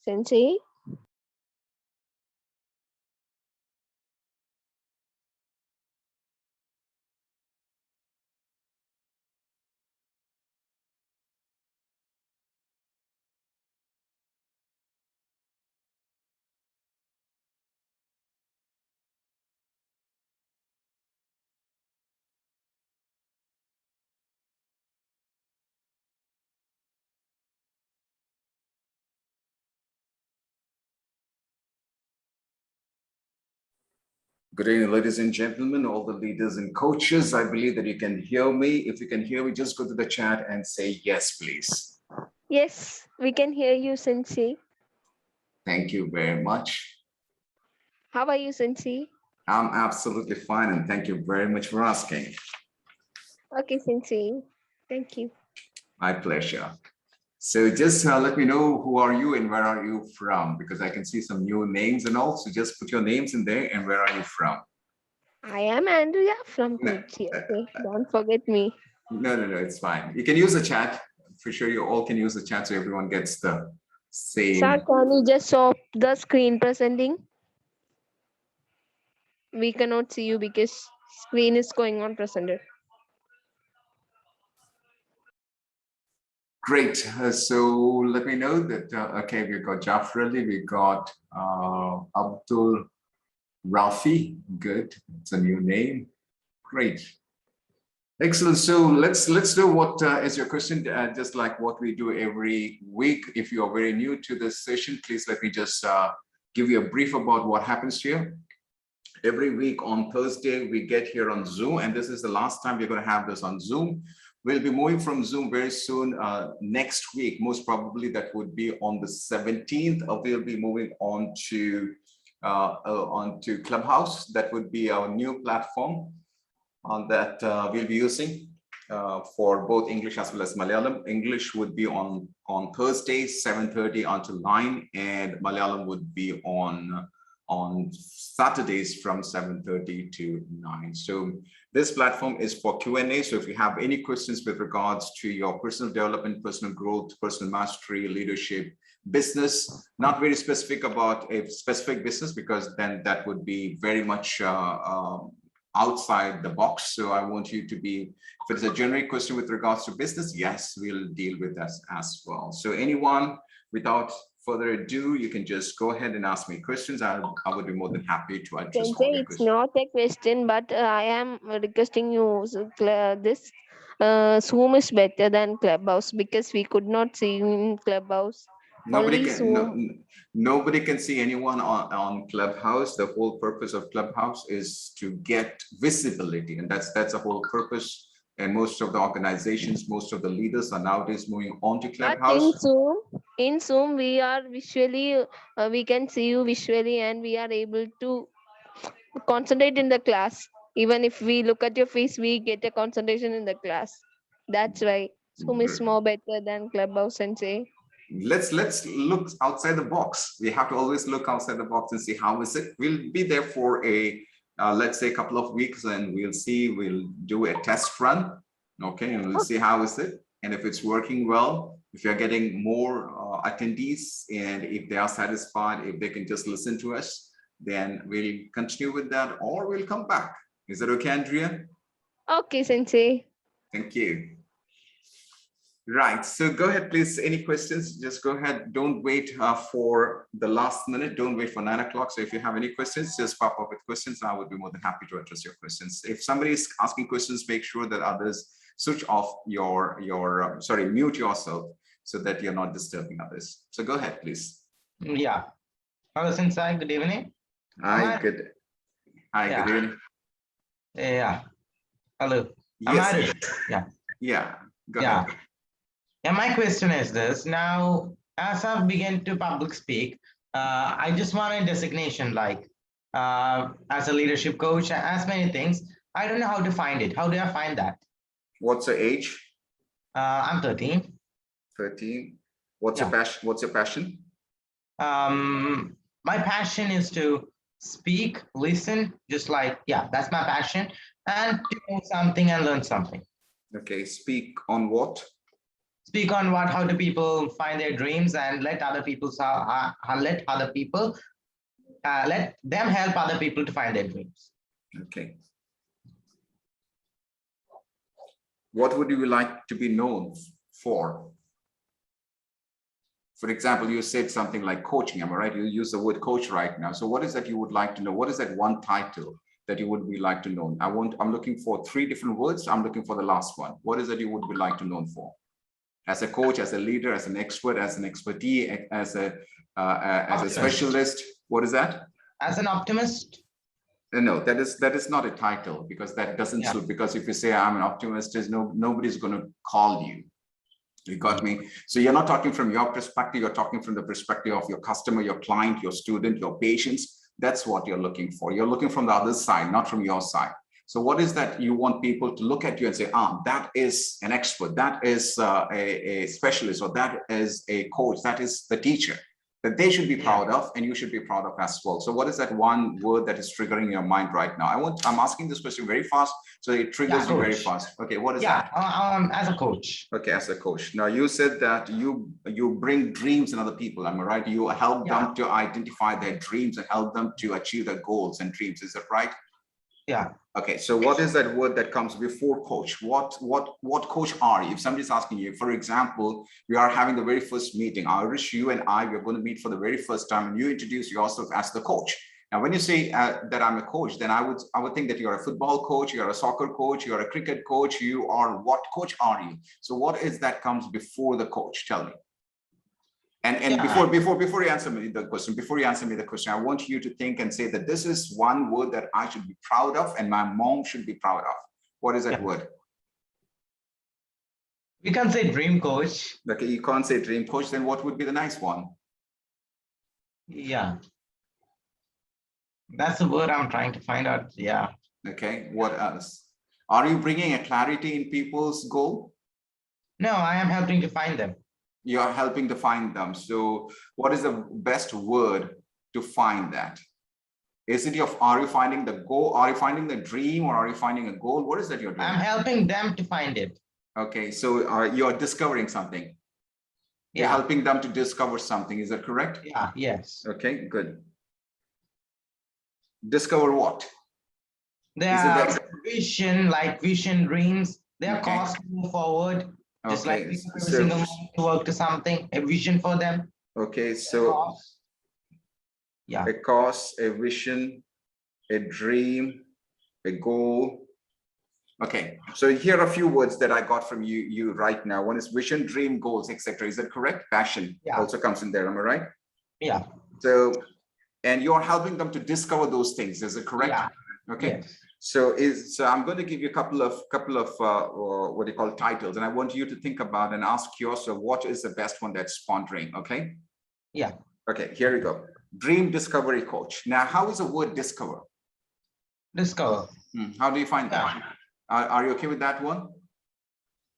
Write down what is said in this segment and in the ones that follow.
Sensei. Good evening, ladies and gentlemen, all the leaders and coaches. I believe that you can hear me. If you can hear me, just go to the chat and say yes, please. Yes, we can hear you, Sensei. Thank you very much. How are you, Sensei? I'm absolutely fine, and thank you very much for asking. Okay, Sensei. Thank you. My pleasure. So just let me know who are you and where are you from, because I can see some new names and all. So just put your names in there and where are you from? I am Andrea from Kochi. Okay, don't forget me. No, it's fine. You can use the chat. For sure, you all can use the chat so everyone gets the same. Sir, can you just show the screen presenting? We cannot see you because screen is going on presented. Great. So let me know that, okay, we got Jafrali, we got Abdul Rafi. Good. It's a new name. Great. Excellent. So let's do what is your question, just like what we do every week. If you are very new to this session, please let me just give you a brief about what happens here. Every week on Thursday, we get here on Zoom, and this is the last time we're going to have this on Zoom. We'll be moving from Zoom very soon. Next week, most probably that would be on the 17th. We'll be moving on to Clubhouse. That would be our new platform that we'll be using for both English as well as Malayalam. English would be on Thursdays, 7:30 until 9, and Malayalam would be on Saturdays from 7:30 to 9. So this platform is for Q&A. So if you have any questions with regards to your personal development, personal growth, personal mastery, leadership, business, not very specific about a specific business, because then that would be very much outside the box. So I want you to be, if it's a generic question with regards to business, yes, we'll deal with that as well. So anyone, without further ado, you can just go ahead and ask me questions. I would be more than happy to address all your questions. It's not a question, but I am requesting you, this Zoom is better than Clubhouse, because we could not see you in Clubhouse. Nobody can see anyone on Clubhouse. The whole purpose of Clubhouse is to get visibility, and that's the whole purpose. And most of the organizations, most of the leaders are nowadays moving on to Clubhouse. But in Zoom, we are visually, we can see you visually, and we are able to concentrate in the class. Even if we look at your face, we get a concentration in the class. That's why Zoom is more better than Clubhouse, Sensei. Let's look outside the box. We have to always look outside the box and see how is it. We'll be there for a let's say a couple of weeks, and we'll do a test run. Okay, and we'll see how is it, and if it's working well, if you're getting more attendees, and if they are satisfied, if they can just listen to us, then we'll continue with that, or we'll come back. Is that okay, Andrea? Okay, Sensei. Thank you. Right, so go ahead, please. Any questions, just go ahead. Don't wait for the last minute. Don't wait for 9 o'clock. So if you have any questions, just pop up with questions. I would be more than happy to address your questions. If somebody is asking questions, make sure that others switch off mute yourself so that you're not disturbing others. So go ahead, please. Yeah. Hello, Sensei. Good evening. Hi, good evening. Yeah. Hello. Yes. Yeah. Yeah. Go ahead. And my question is this. Now, as I begin to public speak, I just want a designation like as a leadership coach, as many things. I don't know how to find it. How do I find that? What's your age? I'm 13. 13. What's your passion? What's your passion? My passion is to speak, listen, just like, that's my passion, and to know something and learn something. Okay, speak on what? speak on how do people find their dreams and let them help other people to find their dreams. Okay. What would you like to be known for? For example, you said something like coaching, am I right? You use the word coach right now. So what is that you would like to know? What is that one title that you would be like to know? I'm looking for 3 different words. I'm looking for the last one. What is it you would be like to know for? As a coach, as a leader, as an expert, as an expertise, as a specialist. What is that? As an optimist. No, that is not a title, because that doesn't suit. Because if you say I'm an optimist, nobody's going to call you. You got me? So you're not talking from your perspective, you're talking from the perspective of your customer, your client, your student, your patients. That's what you're looking for. You're looking from the other side, not from your side. So what is that you want people to look at you and say, that is an expert, that is a specialist, or that is a coach, that is the teacher that they should be proud of, and you should be proud of as well. So what is that one word that is triggering your mind right now? I'm asking this question very fast, so it triggers you very fast. Okay, what is that? As a coach. Okay, as a coach. Now you said that you bring dreams in other people, am I right? You help them to identify their dreams and help them to achieve their goals and dreams. Is that right? Yeah. Okay, so what is that word that comes before coach? What coach are you? If somebody's asking you, for example, we are having the very first meeting. Irish, you and I, we're going to meet for the very first time, and you introduce yourself as the coach. Now, when you say that I'm a coach, then I would think that you're a football coach, you're a soccer coach, you're a cricket coach. You are what coach are you? So what is that comes before the coach? Tell me. And before you answer me the question, I want you to think and say that this is one word that I should be proud of and my mom should be proud of. What is that word? We can't say dream coach. Okay, you can't say dream coach. Then what would be the nice one? Yeah. That's the word I'm trying to find out. Yeah. Okay, what else? Are you bringing a clarity in people's goal? No, I am helping to find them. You are helping to find them. So what is the best word to find that? Are you finding the goal? Are you finding the dream, or are you finding a goal? What is that you're doing? I'm helping them to find it. Okay, so you're discovering something. You're helping them to discover something. Is that correct? Yeah, yes. Okay, good. Discover what? Their vision, like vision, dreams, their cause to move forward. Just like every single morning to work to something, a vision for them. Okay, so a cause, a vision, a dream, a goal. Okay, so here are a few words that I got from you right now. One is vision, dream, goals, etc. Is that correct? Passion also comes in there. Am I right? Yeah. So, and you're helping them to discover those things. Is it correct? Yeah. Okay. Yes. So I'm going to give you a couple of what do you call titles, and I want you to think about and ask yourself what is the best one that's pondering. Okay. Yeah. Okay. Here we go. Dream discovery coach. Now, how is the word discover? Discover. How do you find that? Are you okay with that one?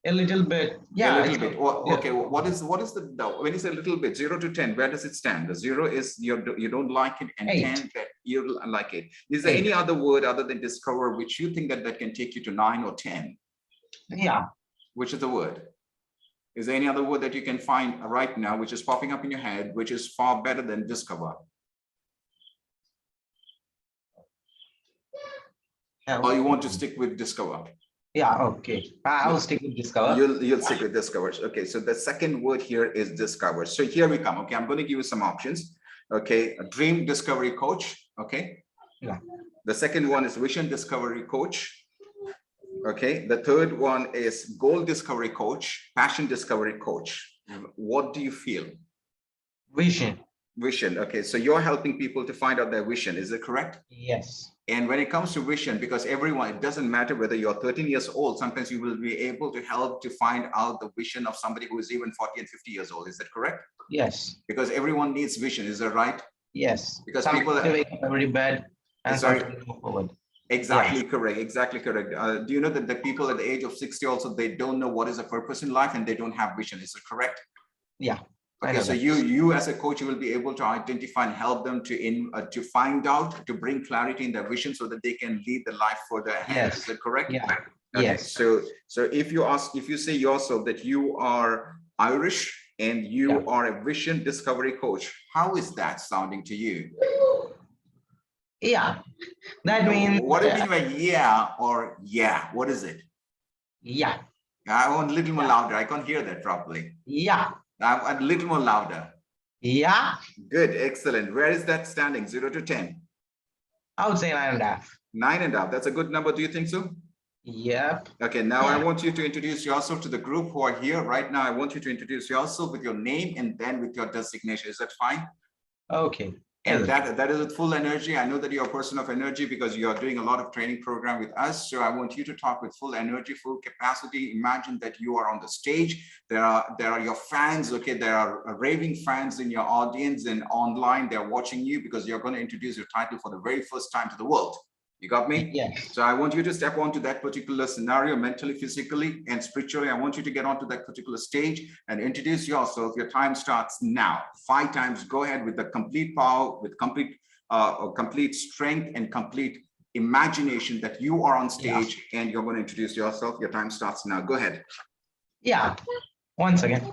A little bit. Yeah. A little bit. Okay. What is the when you say a little bit, 0 to 10, where does it stand? The 0 is you don't like it, and 8. 10 that you like it. Is there any other word other than discover which you think that can take you to 9 or 10? Yeah. Which is the word? Is there any other word that you can find right now which is popping up in your head, which is far better than discover? Or you want to stick with discover? Yeah, okay. I'll stick with discover. You'll stick with discover. Okay, so the second word here is discover. So here we come. Okay, I'm going to give you some options. Okay, a dream discovery coach. Okay. Yeah. The second one is vision discovery coach. Okay. The third one is goal discovery coach, passion discovery coach. What do you feel? Vision. Vision. Okay, so you're helping people to find out their vision. Is it correct? Yes. And when it comes to vision, because everyone, it doesn't matter whether you're 13 years old, sometimes you will be able to help to find out the vision of somebody who is even 40 and 50 years old. Is that correct? Yes. Because everyone needs vision. Is that right? Yes. Because some people wake up every bed and move forward. Exactly correct. Exactly correct. Do you know that the people at the age of 60 also, they don't know what is a purpose in life and they don't have vision. Is that correct? Yeah. Okay, so you as a coach, you will be able to identify and help them to find out, to bring clarity in their vision so that they can lead the life further ahead. Yes. Is that correct? Yeah. Okay. Yes. So if you say yourself that you are Irish, and you Yeah. are a vision discovery coach. How is that sounding to you? Yeah, that means What do you mean by yeah or yeah? What is it? yeah, I want a little more louder. I can't hear that properly. yeah, I want a little more louder. yeah. Good, excellent. Where is that standing? 0 to 10? I would say 9.5. 9.5. That's a good number. Do you think so? Yep. Okay, now I want you to introduce yourself to the group who are here right now. I want you to introduce yourself with your name and then with your designation. Is that fine? Okay. And that is with full energy. I know that you're a person of energy because you are doing a lot of training program with us. So I want you to talk with full energy, full capacity. Imagine that you are on the stage. There are your fans. Okay, there are raving fans in your audience and online. They're watching you because you're going to introduce your title for the very first time to the world. You got me? Yes. So I want you to step onto that particular scenario mentally, physically, and spiritually. I want you to get onto that particular stage and introduce yourself. Your time starts now. 5 times. Go ahead with the complete power, with complete strength and complete imagination that you are on stage and you're going to introduce yourself. Your time starts now. Go ahead. Yeah. Once again.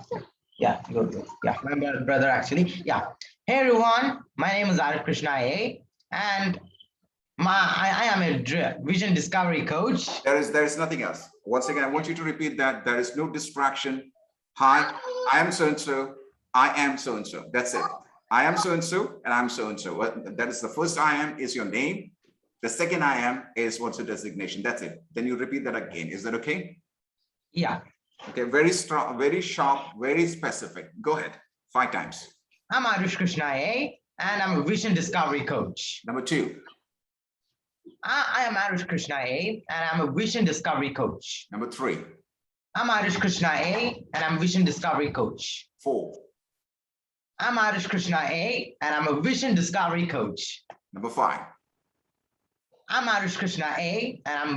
Yeah, good. Yeah, my brother actually. Yeah. Hey everyone, my name is Arif Krishna A, and I am a vision discovery coach. There is nothing else. Once again, I want you to repeat that. There is no distraction. Hi, I am so-and-so. I am so-and-so. That's it. I am so-and-so and I'm so-and-so. That is the first I am is your name. The second I am is what's your designation. That's it. Then you repeat that again. Is that okay? Yeah. Okay, very strong, very sharp, very specific. Go ahead. 5 times. I'm Arish Krishna A, and I'm a vision discovery coach. Number 2. I am Arish Krishna A, and I'm a vision discovery coach. Number 3. I'm Arish Krishna A, and I'm a vision discovery coach. 4. I'm Arish Krishna A, and I'm a vision discovery coach. Number 5. I'm Arish Krishna A, and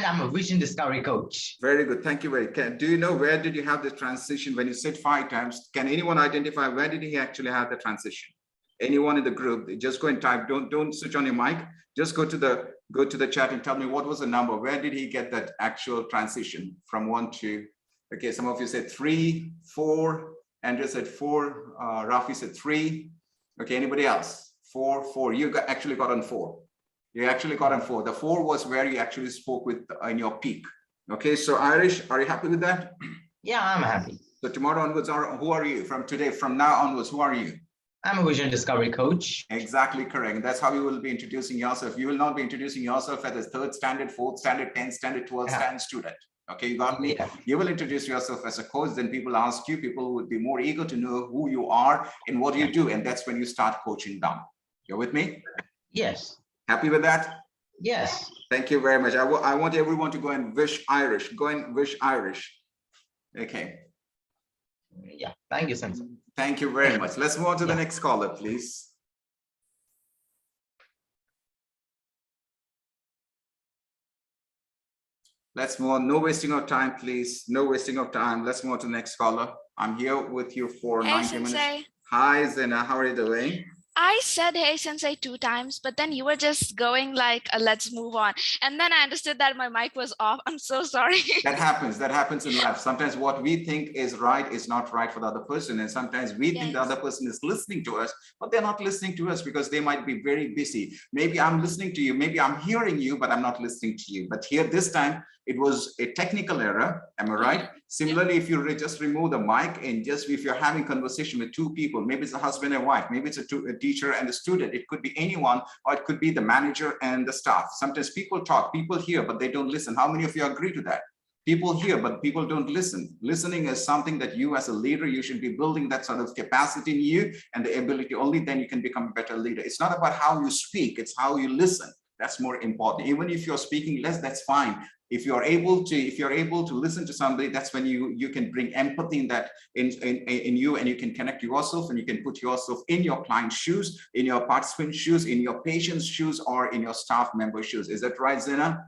I'm a vision discovery coach. Very good. Thank you. Do you know where did you have the transition when you said 5 times? Can anyone identify where did he actually have the transition? Anyone in the group? Just go and type. Don't switch on your mic. Just go to the chat and tell me what was the number. Where did he get that actual transition from 1 to? Okay, some of you said 3, 4. Andrew said 4. Rafi said 3. Okay, anybody else? 4, 4. You actually got on 4. You actually got on 4. The 4 was where you actually spoke with in your peak. Okay, so Irish, are you happy with that? Yeah, I'm happy. So tomorrow onwards, who are you? From today, from now onwards, who are you? I'm a vision discovery coach. Exactly correct. That's how you will be introducing yourself. You will not be introducing yourself as a 3rd standard, 4th standard, 10th standard, 12th standard student. Okay, you got me? Yeah. You will introduce yourself as a coach. Then people ask you, people would be more eager to know who you are and what you do. And that's when you start coaching down. You're with me? Yes. Happy with that? Yes. Thank you very much. I want everyone to go and wish Irish. Go and wish Irish. Okay. Yeah. Thank you, Sensei. Thank you very much. Let's move on to the next caller, please. Let's move on. No wasting of time, please. No wasting of time. Let's move on to the next caller. I'm here with you for 90 minutes. Hi, Zena. How are you doing? I said, hey, Sensei 2 times, but then you were just going like, let's move on. And then I understood that my mic was off. I'm so sorry. That happens. That happens in life. Sometimes what we think is right is not right for the other person. And sometimes we think the other person is listening to us, but they're not listening to us because they might be very busy. Maybe I'm listening to you. Maybe I'm hearing you, but I'm not listening to you. But here this time, it was a technical error. Am I right? Similarly, if you just remove the mic and just if you're having conversation with 2 people, maybe it's a husband and wife, maybe it's a teacher and a student, it could be anyone, or it could be the manager and the staff. Sometimes people talk, people hear, but they don't listen. How many of you agree to that? People hear, but people don't listen. Listening is something that you as a leader, you should be building that sort of capacity in you and the ability. Only then you can become a better leader. It's not about how you speak, it's how you listen. That's more important. Even if you're speaking less, that's fine. If you're able to listen to somebody, that's when you can bring empathy in that in you, and you can connect yourself and you can put yourself in your client's shoes, in your participant's shoes, in your patient's shoes, or in your staff member's shoes. Is that right, Zena?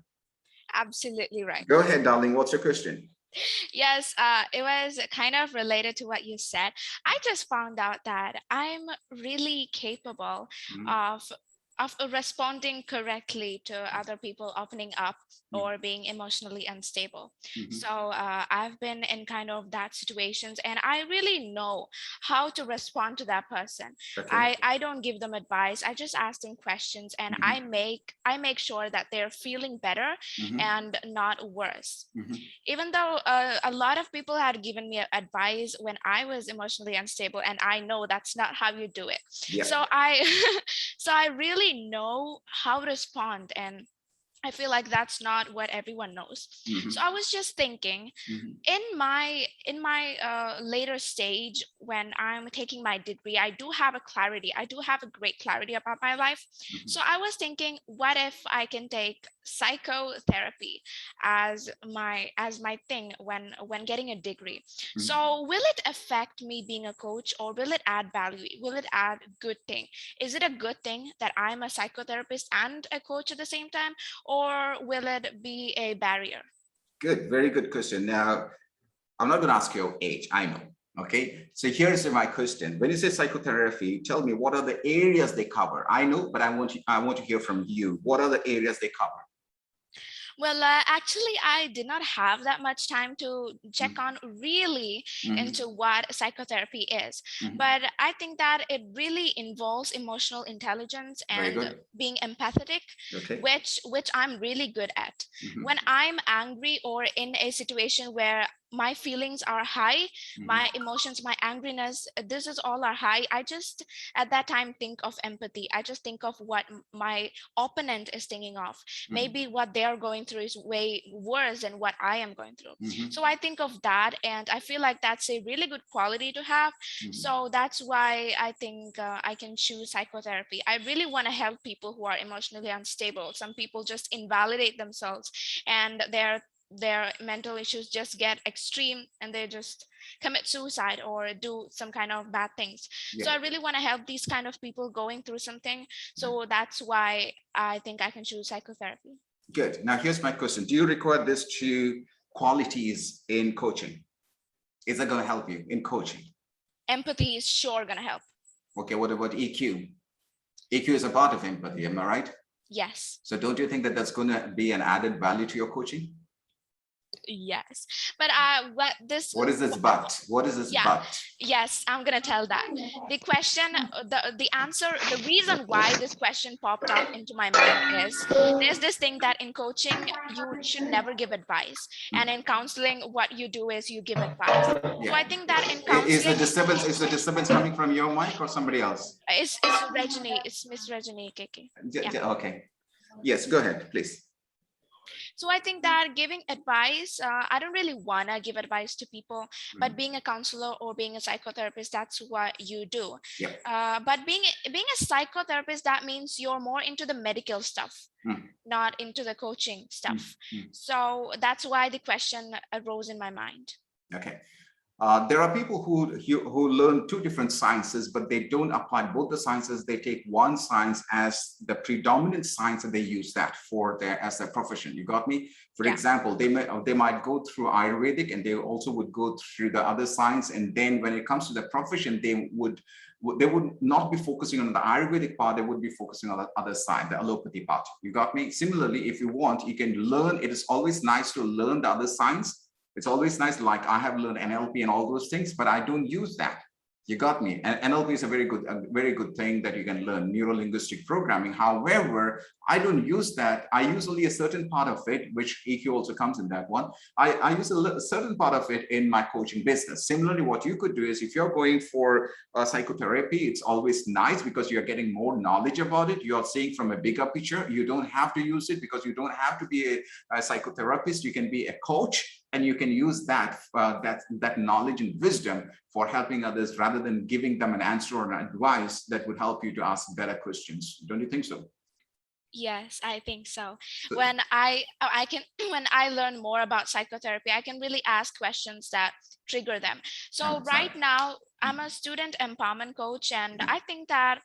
Absolutely right. Go ahead, darling. What's your question? Yes, it was kind of related to what you said. I just found out that I'm really capable of of responding correctly to other people opening up or being emotionally unstable. So I've been in kind of that situations, and I really know how to respond to that person. Okay. I don't give them advice. I just ask them questions, and I make sure that they're feeling better and not worse. Even though a lot of people had given me advice when I was emotionally unstable, and I know that's not how you do it. Yeah. So I so I really know how to respond, and I feel like that's not what everyone knows. So I was just thinking, in my later stage, when I'm taking my degree, I do have a clarity. I do have a great clarity about my life. So I was thinking, what if I can take psychotherapy as my thing when getting a degree? So will it affect me being a coach, or will it add value? Will it add good thing? Is it a good thing that I'm a psychotherapist and a coach at the same time, or will it be a barrier? Good, very good question. Now, I'm not going to ask your age, I know. Okay, so here's my question. When you say psychotherapy, tell me what are the areas they cover? I know, but I want to hear from you. What are the areas they cover? Well, actually, I did not have that much time to check on really into what psychotherapy is. But I think that it really involves emotional intelligence and being empathetic, Okay. which I'm really good at. When I'm angry or in a situation where my feelings are high, my emotions, my angriness, this is all are high, I just at that time think of empathy. I just think of what my opponent is thinking of. Maybe what they are going through is way worse than what I am going through. So I think of that, and I feel like that's a really good quality to have. So that's why I think I can choose psychotherapy. I really want to help people who are emotionally unstable. Some people just invalidate themselves, and their mental issues just get extreme, and they just commit suicide or do some kind of bad things. So I really want to help these kind of people going through something. So that's why I think I can choose psychotherapy. Good. Now here's my question. Do you require these two qualities in coaching? Is that going to help you in coaching? Empathy is sure going to help. Okay, what about EQ? EQ is a part of empathy, am I right? Yes. So don't you think that that's going to be an added value to your coaching? Yes, but what is this but? What is this but? Yes, I'm gonna tell that. The question, the answer, the reason why this question popped up into my mind is there's this thing that in coaching you should never give advice, and in counseling what you do is you give advice. So I think that in counseling, is the disturbance coming from your mic or somebody else? It's Regine, it's Miss Regine KK. Yeah. Okay, yes, go ahead, please. So I think that giving advice, I don't really want to give advice to people, but being a counselor or being a psychotherapist, that's what you do. But being a psychotherapist, that means you're more into the medical stuff, not into the coaching stuff. So that's why the question arose in my mind. Okay. There are people who learn two different sciences, but they don't apply both the sciences. They take one science as the predominant science, and they use that as their profession. You got me? For example, they might go through Ayurvedic, and they also would go through the other science. And then when it comes to the profession, they would not be focusing on the Ayurvedic part. They would be focusing on the other side, the allopathy part. You got me? Similarly, if you want, you can learn. It is always nice to learn the other science. It's always nice, like I have learned NLP and all those things, but I don't use that. You got me? And NLP is a very good thing that you can learn, neuro-linguistic programming. However, I don't use that. I use only a certain part of it, which EQ also comes in that one. I use a certain part of it in my coaching business. Similarly, what you could do is if you're going for psychotherapy, it's always nice because you're getting more knowledge about it. You're seeing from a bigger picture. You don't have to use it because you don't have to be a psychotherapist. You can be a coach. And you can use that knowledge and wisdom for helping others rather than giving them an answer or an advice that would help you to ask better questions. Don't you think so? Yes, I think so. When I when I learn more about psychotherapy, I can really ask questions that trigger them. So right now, I'm a student empowerment coach, and I think that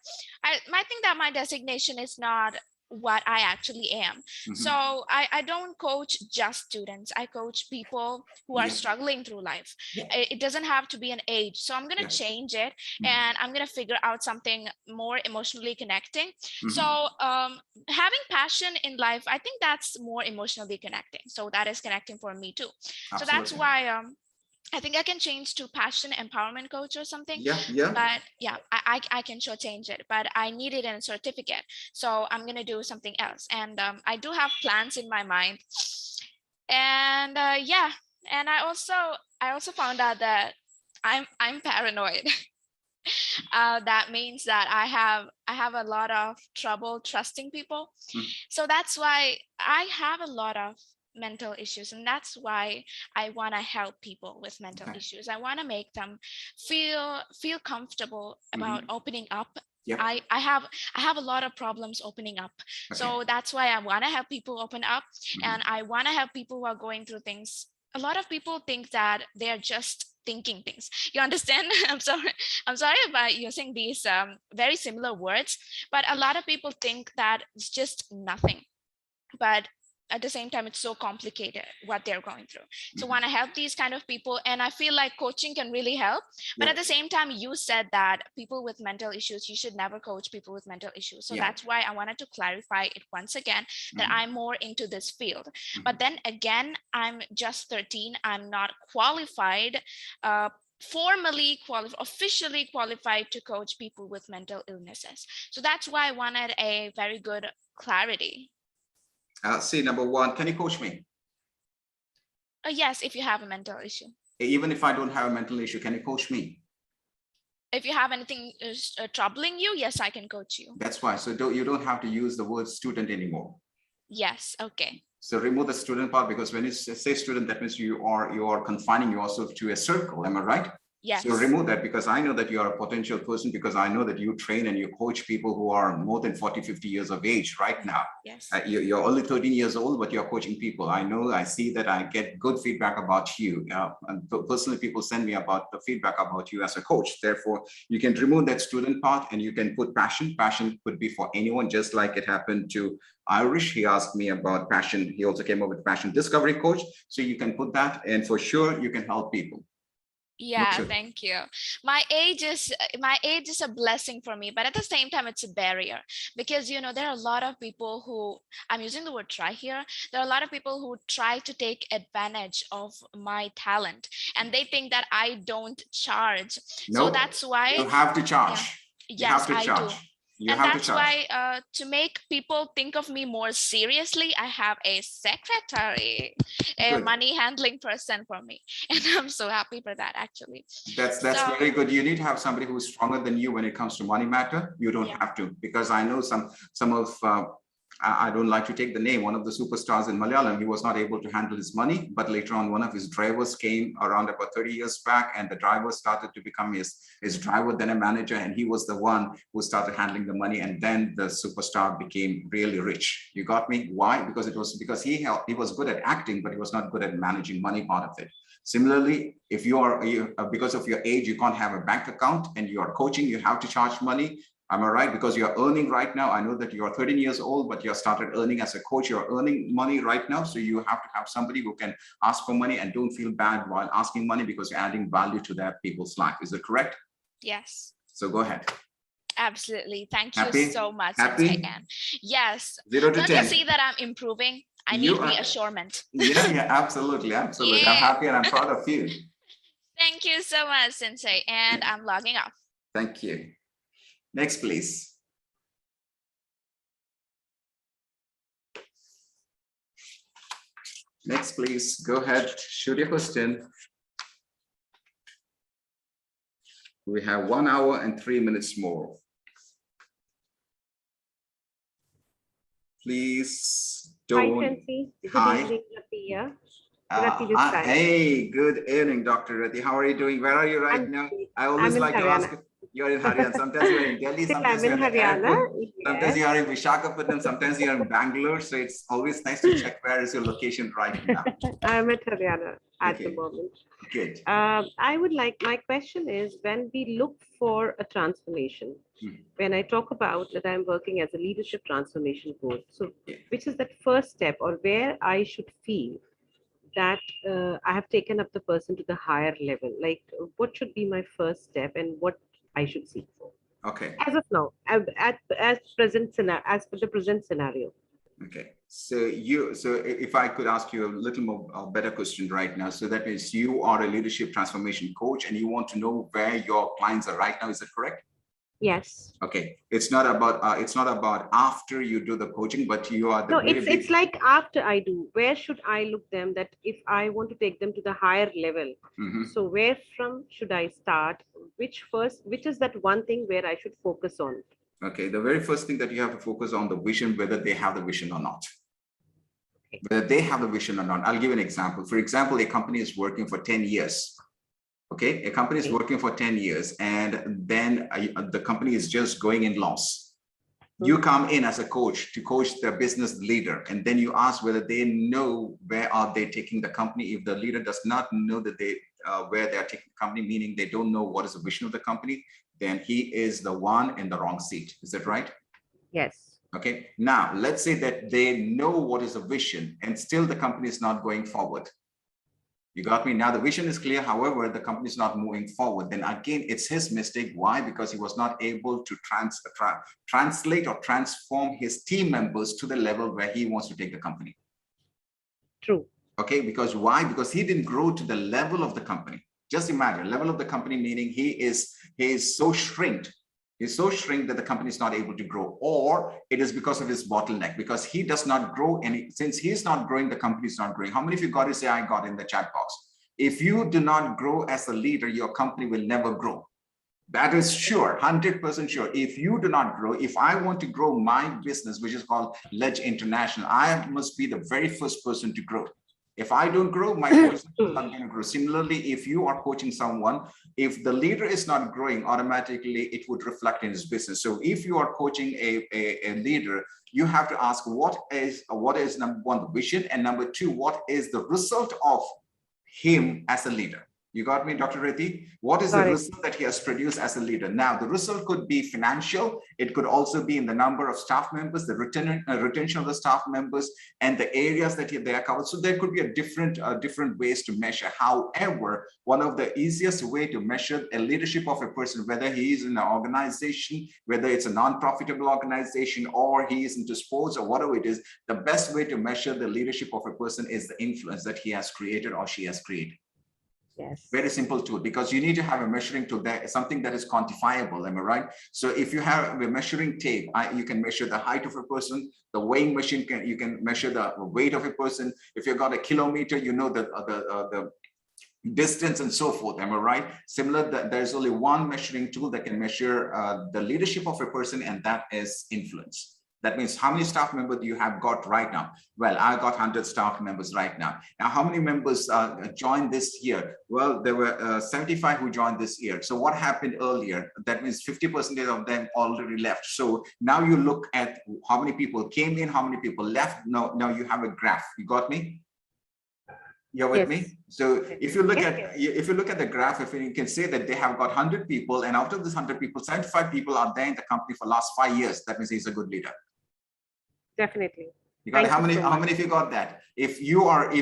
my designation is not what I actually am. So I don't coach just students. I coach people who are struggling through life. It doesn't have to be an age. So I'm going to change it, and I'm going to figure out something more emotionally connecting. So having passion in life, I think that's more emotionally connecting. So that is connecting for me too. Absolutely. So that's why I think I can change to passion empowerment coach or something. Yeah. But yeah, I can sure change it, but I need it in a certificate. So I'm going to do something else. And I do have plans in my mind. And yeah, and I also found out that I'm paranoid. That means that I have a lot of trouble trusting people. So that's why I have a lot of mental issues, and that's why I want to help people with mental issues. I want to make them feel comfortable about opening up. I have a lot of problems opening up. So that's why I want to help people open up, and I want to help people who are going through things. A lot of people think that they're just thinking things. You understand? I'm sorry about using these very similar words, but a lot of people think that it's just nothing. But at the same time, it's so complicated what they're going through. So want to help these kind of people, and I feel like coaching can really help. But at the same time, you said that people with mental issues, you should never coach people with mental issues. So that's why I wanted to clarify it once again, that I'm more into this field. But then again, I'm just 13. I'm not qualified, officially qualified to coach people with mental illnesses. So that's why I wanted a very good clarity. See, number one, can you coach me? Yes, if you have a mental issue. Even if I don't have a mental issue, can you coach me? If you have anything troubling you, yes, I can coach you. That's why. So you don't have to use the word student anymore. Yes, okay. So remove the student part, because when you say student, that means you are confining yourself to a circle. Am I right? Yes. So remove that, because I know that you are a potential person, because I know that you train and you coach people who are more than 40, 50 years of age right now. Yes. You're only 13 years old, but you're coaching people. I know, I see that, I get good feedback about you. And personally, people send me about the feedback about you as a coach. Therefore, you can remove that student part and you can put passion. Passion could be for anyone, just like it happened to Irish. He asked me about passion. He also came up with passion discovery coach. So you can put that, and for sure you can help people. Yeah, thank you. My age is a blessing for me, but at the same time, it's a barrier, because there are a lot of people who, I'm using the word try here. There are a lot of people who try to take advantage of my talent, and they think that I don't charge. No, so that's why you have to charge. Yes, I do. And that's why to make people think of me more seriously, I have a secretary, a money handling person for me. And I'm so happy for that, actually. That's very good. You need to have somebody who's stronger than you when it comes to money matter. You don't have to, because I know some of, I don't like to take the name, one of the superstars in Malayalam, he was not able to handle his money, but later on one of his drivers came around about 30 years back, and the driver started to become his driver, then a manager, and he was the one who started handling the money, and then the superstar became really rich. You got me? Why? Because he was good at acting, but he was not good at managing money part of it. Similarly, if you are because of your age, you can't have a bank account and you are coaching, you have to charge money. Am I right? Because you're earning right now. I know that you're 13 years old, but you started earning as a coach. You're earning money right now. So you have to have somebody who can ask for money and don't feel bad while asking money, because you're adding value to that people's life. Is it correct? Yes. So go ahead. Absolutely. Thank you so much. Happy? Yes. 0 to 10. Don't you see that I'm improving? I need reassurance. Yeah, absolutely. Yeah. I'm happy and I'm proud of you. Thank you so much, Sensei. And I'm logging off. Thank you. Next, please. Next, please. Go ahead. Shoot your question. We have 1 hour and 3 minutes more. Please don't. Hi, Sensei. Hi. Good evening, Hey, good evening, Dr. Rati. How are you doing? Where are you right now? I always like to ask. You're in Haryana. Sometimes you're in Delhi. Still, Sometimes I'm you're in in the Haryana. airport. Sometimes Yes. you are in Visakhapatnam. Sometimes you're in Bangalore. So it's always nice to check where is your location right now. I'm at Haryana at the Okay. moment. Good. I would like, my question is, when we look for a transformation, when I talk about that I'm working as a leadership transformation coach, so Yeah. which is that first step, or where I should feel that I have taken up the person to the higher level? Like, what should be my first step and what I should seek for? Okay. As of now, as present scenario, as per the present scenario. Okay. So if I could ask you a little more better question right now. So that means you are a leadership transformation coach and you want to know where your clients are right now. Is that correct? Yes. Okay. It's not about after you do the coaching, but you are the No, very it's like after I do, where should I look them, that if I want to take them to the higher level, so where from should I start? Which is that one thing where I should focus on? Okay. The very first thing that you have to focus on the vision, whether they have the vision or not. Okay. Whether they have the vision or not. I'll give an example. For example, a company is working for 10 years. Okay. A company is Okay. working for 10 years and then the company is just going in loss. You come in as a coach to coach the business leader, and then you ask whether they know where are they taking the company. If the leader does not know that where they are taking the company, meaning they don't know what is the vision of the company, then he is the one in the wrong seat. Is that right? Yes. Okay. Now, let's say that they know what is the vision and still the company is not going forward. You got me? Now the vision is clear. However, the company is not moving forward. Then again, it's his mistake. Why? Because he was not able to translate or transform his team members to the level where he wants to take the company. True. Okay. Because why? Because he didn't grow to the level of the company. Just imagine, level of the company, meaning he is so shrinked. He's so shrink that the company is not able to grow, or it is because of his bottleneck, because he does not grow. And since he's not growing, the company is not growing. How many of you got to say, I got in the chat box? If you do not grow as a leader, your company will never grow. That is sure, 100% sure. If you do not grow, if I want to grow my business, which is called Ledge International, I must be the very first person to grow. If I don't grow, my person is not going to grow. Similarly, if you are coaching someone, if the leader is not growing, automatically it would reflect in his business. So if you are coaching a leader, you have to ask what is number one, the vision, and number two, what is the result of him as a leader. You got me, Dr. Reti? What is the result that he has produced as a leader? Now, the result could be financial. It could also be in the number of staff members, the retention of the staff members, and the areas that they are covered. So there could be a different ways to measure. However, one of the easiest way to measure a leadership of a person, whether he is in an organization, whether it's a non-profitable organization, or he is into sports or whatever it is, the best way to measure the leadership of a person is the influence that he has created or she has created. Yes. Very simple tool, because you need to have a measuring tool, that something that is quantifiable. Am I right? So if you have a measuring tape, you can measure the height of a person. The weighing machine you can measure the weight of a person. If you've got a kilometer, you know the distance and so forth. Am I right? Similar, there's only one measuring tool that can measure the leadership of a person, and that is influence. That means how many staff members do you have got right now? Well, I got 100 staff members right now. Now, how many members joined this year? Well, there were 75 who joined this year. So what happened earlier? That means 50% of them already left. So now you look at how many people came in, how many people left. Now you have a graph. You got me? You're with me? So if you look at the graph, if you can say that they have got 100 people, and out of this 100 people, 75 people are there in the company for the last 5 years. That means he's a good leader. Definitely. You got how many of you got that? If you are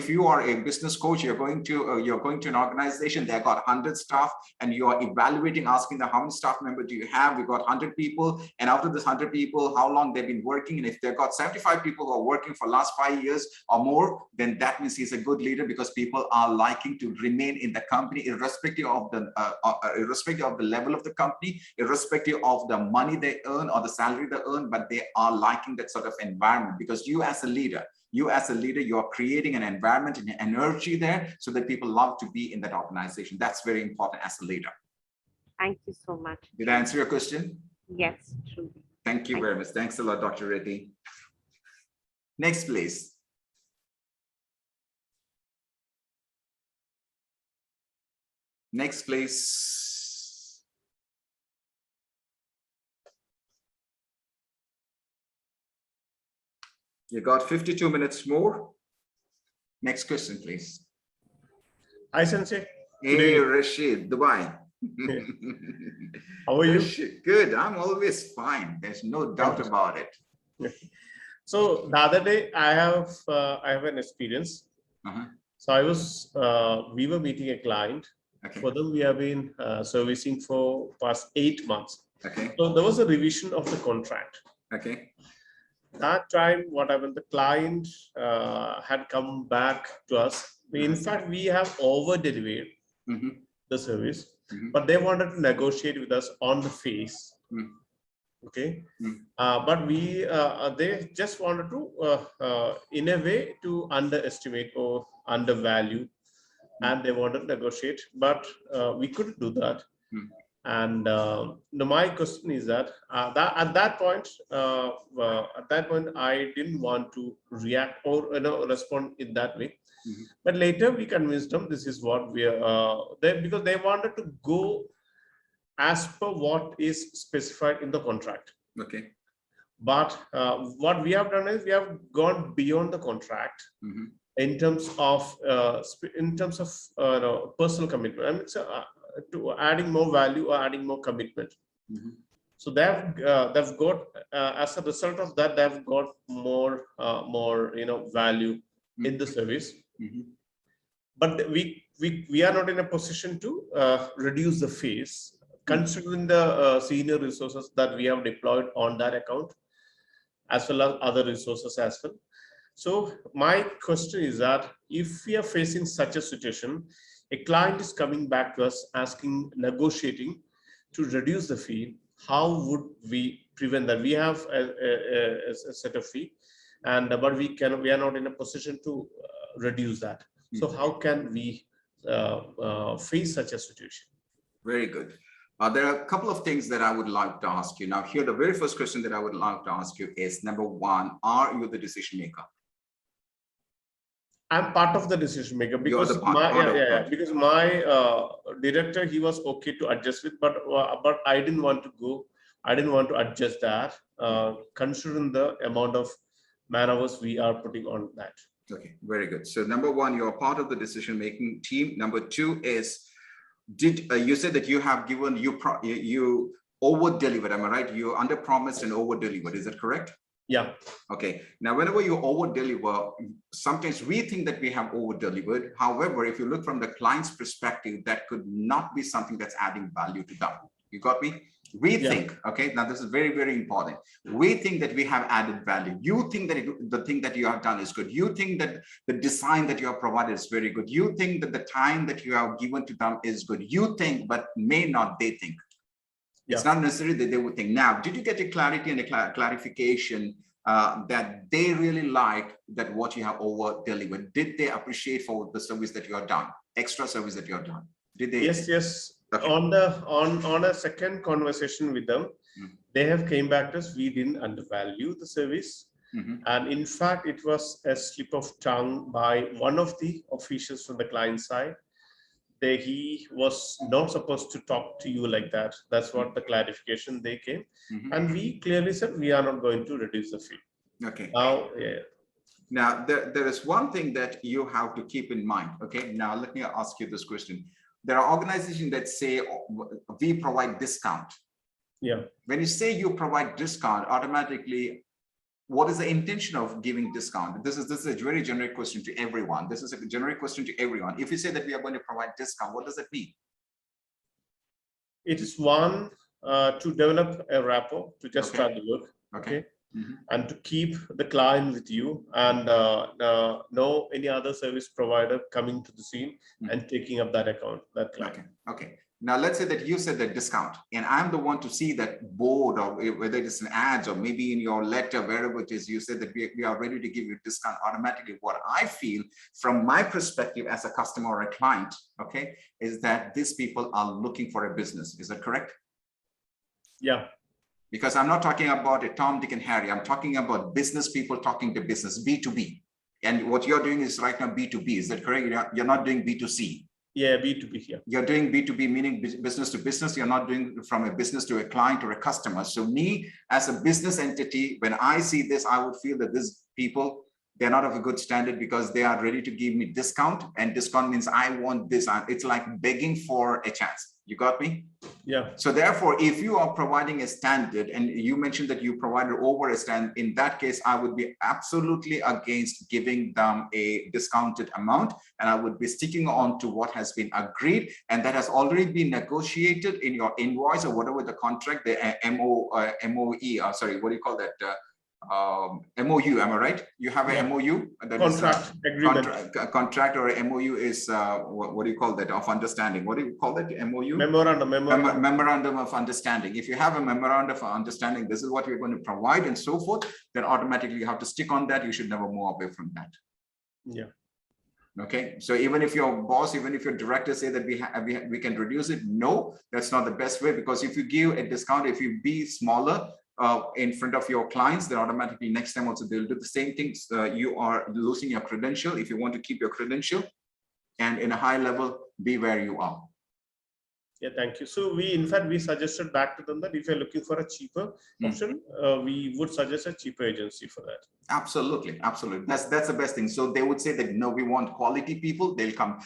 a business coach, you're going to an organization, they got 100 staff, and you are evaluating, asking them how many staff members do you have? We got 100 people, and out of this 100 people, how long they've been working? And if they've got 75 people who are working for last 5 years or more, then that means he's a good leader, because people are liking to remain in the company, irrespective of the level of the company, irrespective of the money they earn or the salary they earn, but they are liking that sort of environment, because you as a leader, you are creating an environment and energy there so that people love to be in that organization. That's very important as a leader. Thank you so much. Did I answer your question? Yes, true. Thank you very much. Thanks a lot, Dr. Reddy. Next, please. Next, please. You got 52 minutes more. Next question, please. Hi, Sensei. Hey, Rashid, Dubai. How are you? Rashid, good. I'm always fine. There's no doubt about it. So the other day, I have an experience. So we were meeting a client. Okay. For them, we have been servicing for past 8 months. Okay. So there was a revision of the contract. Okay. That time, what happened? The client had come back to us. In fact, we have over delivered the service, but they wanted to negotiate with us on the face. Okay, but they just wanted to, in a way, to underestimate or undervalue, and they wanted to negotiate, but we couldn't do that. And my question is that, at that point, I didn't want to react or respond in that way. But later we convinced them this is what we are because they wanted to go as per what is specified in the contract. Okay. But what we have done is we have gone beyond the contract in terms of personal commitment. I mean, to adding more value or adding more commitment. So they've got as a result of that, they've got more value in the service. But we are not in a position to reduce the fees, considering the senior resources that we have deployed on that account, as well as other resources as well. So my question is that if we are facing such a situation, a client is coming back to us negotiating to reduce the fee, how would we prevent that? We have a set of fee, but we are not in a position to reduce that. So how can we face such a situation? Very good. There are a couple of things that I would like to ask you. Now, here, the very first question that I would like to ask you is, number one, are you the decision maker? I'm part of the decision maker because because my director, he was okay to adjust with, but I didn't want to go. I didn't want to adjust that, considering the amount of man hours we are putting on that. Okay, very good. So number one, you're part of the decision making team. Number two is, you said that you have given you over delivered? Am I right? You under promised and over delivered. Is that correct? Yeah. Okay. Now, whenever you over deliver, sometimes we think that we have over delivered. However, if you look from the client's perspective, that could not be something that's adding value to them. You got me? We think, okay, now this is very, very important. We think that we have added value. You think that the thing that you have done is good. You think that the design that you have provided is very good. You think that the time that you have given to them is good. You think, but may not they think. It's not necessarily that they would think. Now, did you get a clarity and a clarification that they really liked that what you have over delivered? Did they appreciate for the service that you have done, extra service that you have done? Did they? Yes. Okay. On a second conversation with them, they have came back to us. We didn't undervalue the service, and in fact, it was a slip of tongue by one of the officials from the client side. He was not supposed to talk to you like that. That's what the clarification they came, and we clearly said we are not going to reduce the fee. Okay. Now, Now there is one thing that you have to keep in mind. Okay. Now let me ask you this question. There are organizations that say we provide discount. Yeah. When you say you provide discount, automatically, what is the intention of giving discount? This is a very generic question to everyone. This is a generic question to everyone. If you say that we are going to provide discount, what does that mean? It is one to develop a rapport, to just start the work. Okay. And to keep the client with you, and no any other service provider coming to the scene and taking up that account, that client. Okay. Now let's say that you said that discount, and I'm the one to see that board, or whether it's an ads or maybe in your letter, wherever it is, you said that we are ready to give you discount automatically. What I feel from my perspective as a customer or a client, okay, is that these people are looking for a business. Is that correct? Yeah. Because I'm not talking about a Tom, Dick, and Harry. I'm talking about business people talking to business, B2B. And what you're doing is right now B2B. Is that correct? You're not doing B2C. Yeah, B2B. Yeah. You're doing B2B, meaning business to business. You're not doing from a business to a client or a customer. So me as a business entity, when I see this, I would feel that this people, they're not of a good standard because they are ready to give me discount, and discount means I want this. It's like begging for a chance. You got me? Yeah. So therefore, if you are providing a standard, and you mentioned that you provided over a standard, in that case, I would be absolutely against giving them a discounted amount, and I would be sticking on to what has been agreed, and that has already been negotiated in your invoice or whatever the contract, the MOE, sorry, what do you call that? MOU, am I right? You have a MOU? That contract agreement. Contract or a MOU is, what do you call that, of understanding? What do you call that, MOU? Memorandum of understanding. If you have a memorandum of understanding, this is what we're going to provide and so forth, then automatically you have to stick on that. You should never move away from that. Yeah. Okay, so even if your boss, even if your director say that we can reduce it, no, that's not the best way, because if you give a discount, if you be smaller in front of your clients, then automatically next time also they'll do the same things. You are losing your credential. If you want to keep your credential and in a high level, be where you are. Yeah, thank you. So in fact, we suggested back to them that if you're looking for a cheaper option, we would suggest a cheaper agency for that. Absolutely, absolutely. That's the best thing. So they would say that, no, we want quality people. They'll come.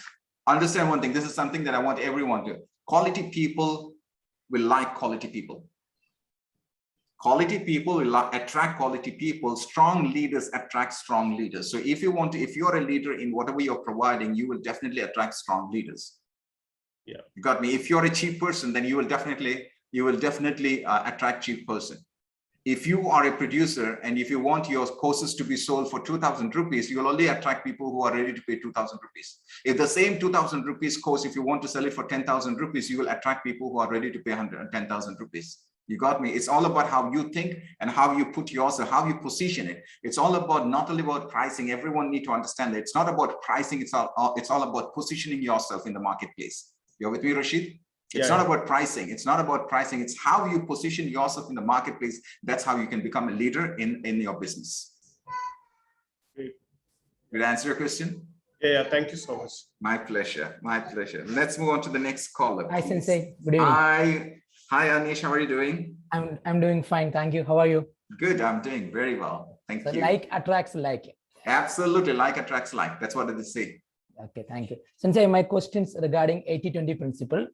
Understand one thing. This is something that I want everyone to. Quality people will like quality people. Quality people will attract quality people. Strong leaders attract strong leaders. So if you're a leader in whatever you're providing, you will definitely attract strong leaders. Yeah, you got me. If you're a cheap person, then you will definitely attract cheap person. If you are a producer and if you want your courses to be sold for 2,000 rupees, you will only attract people who are ready to pay 2,000 rupees. If the same 2,000 rupees course, if you want to sell it for 10,000 rupees, you will attract people who are ready to pay 10,000 rupees. You got me? It's all about how you think and how you put yourself, how you position it. It's all about, not only about pricing. Everyone need to understand that it's not about pricing. It's all about positioning yourself in the marketplace. You're with me, Rashid? It's not about pricing. It's not about pricing. It's how you position yourself in the marketplace. That's how you can become a leader in your business. Great. Did I answer your question? Yeah, thank you so much. My pleasure. My pleasure. Let's move on to the next caller. Hi, Sensei. Good evening. Hi, Anish. How are you doing? I'm doing fine. Thank you. How are you? Good. I'm doing very well. Thank you. Like attracts like. Absolutely. Like attracts like. That's what they say. Okay, thank you. Sensei, my questions regarding 80-20 principle.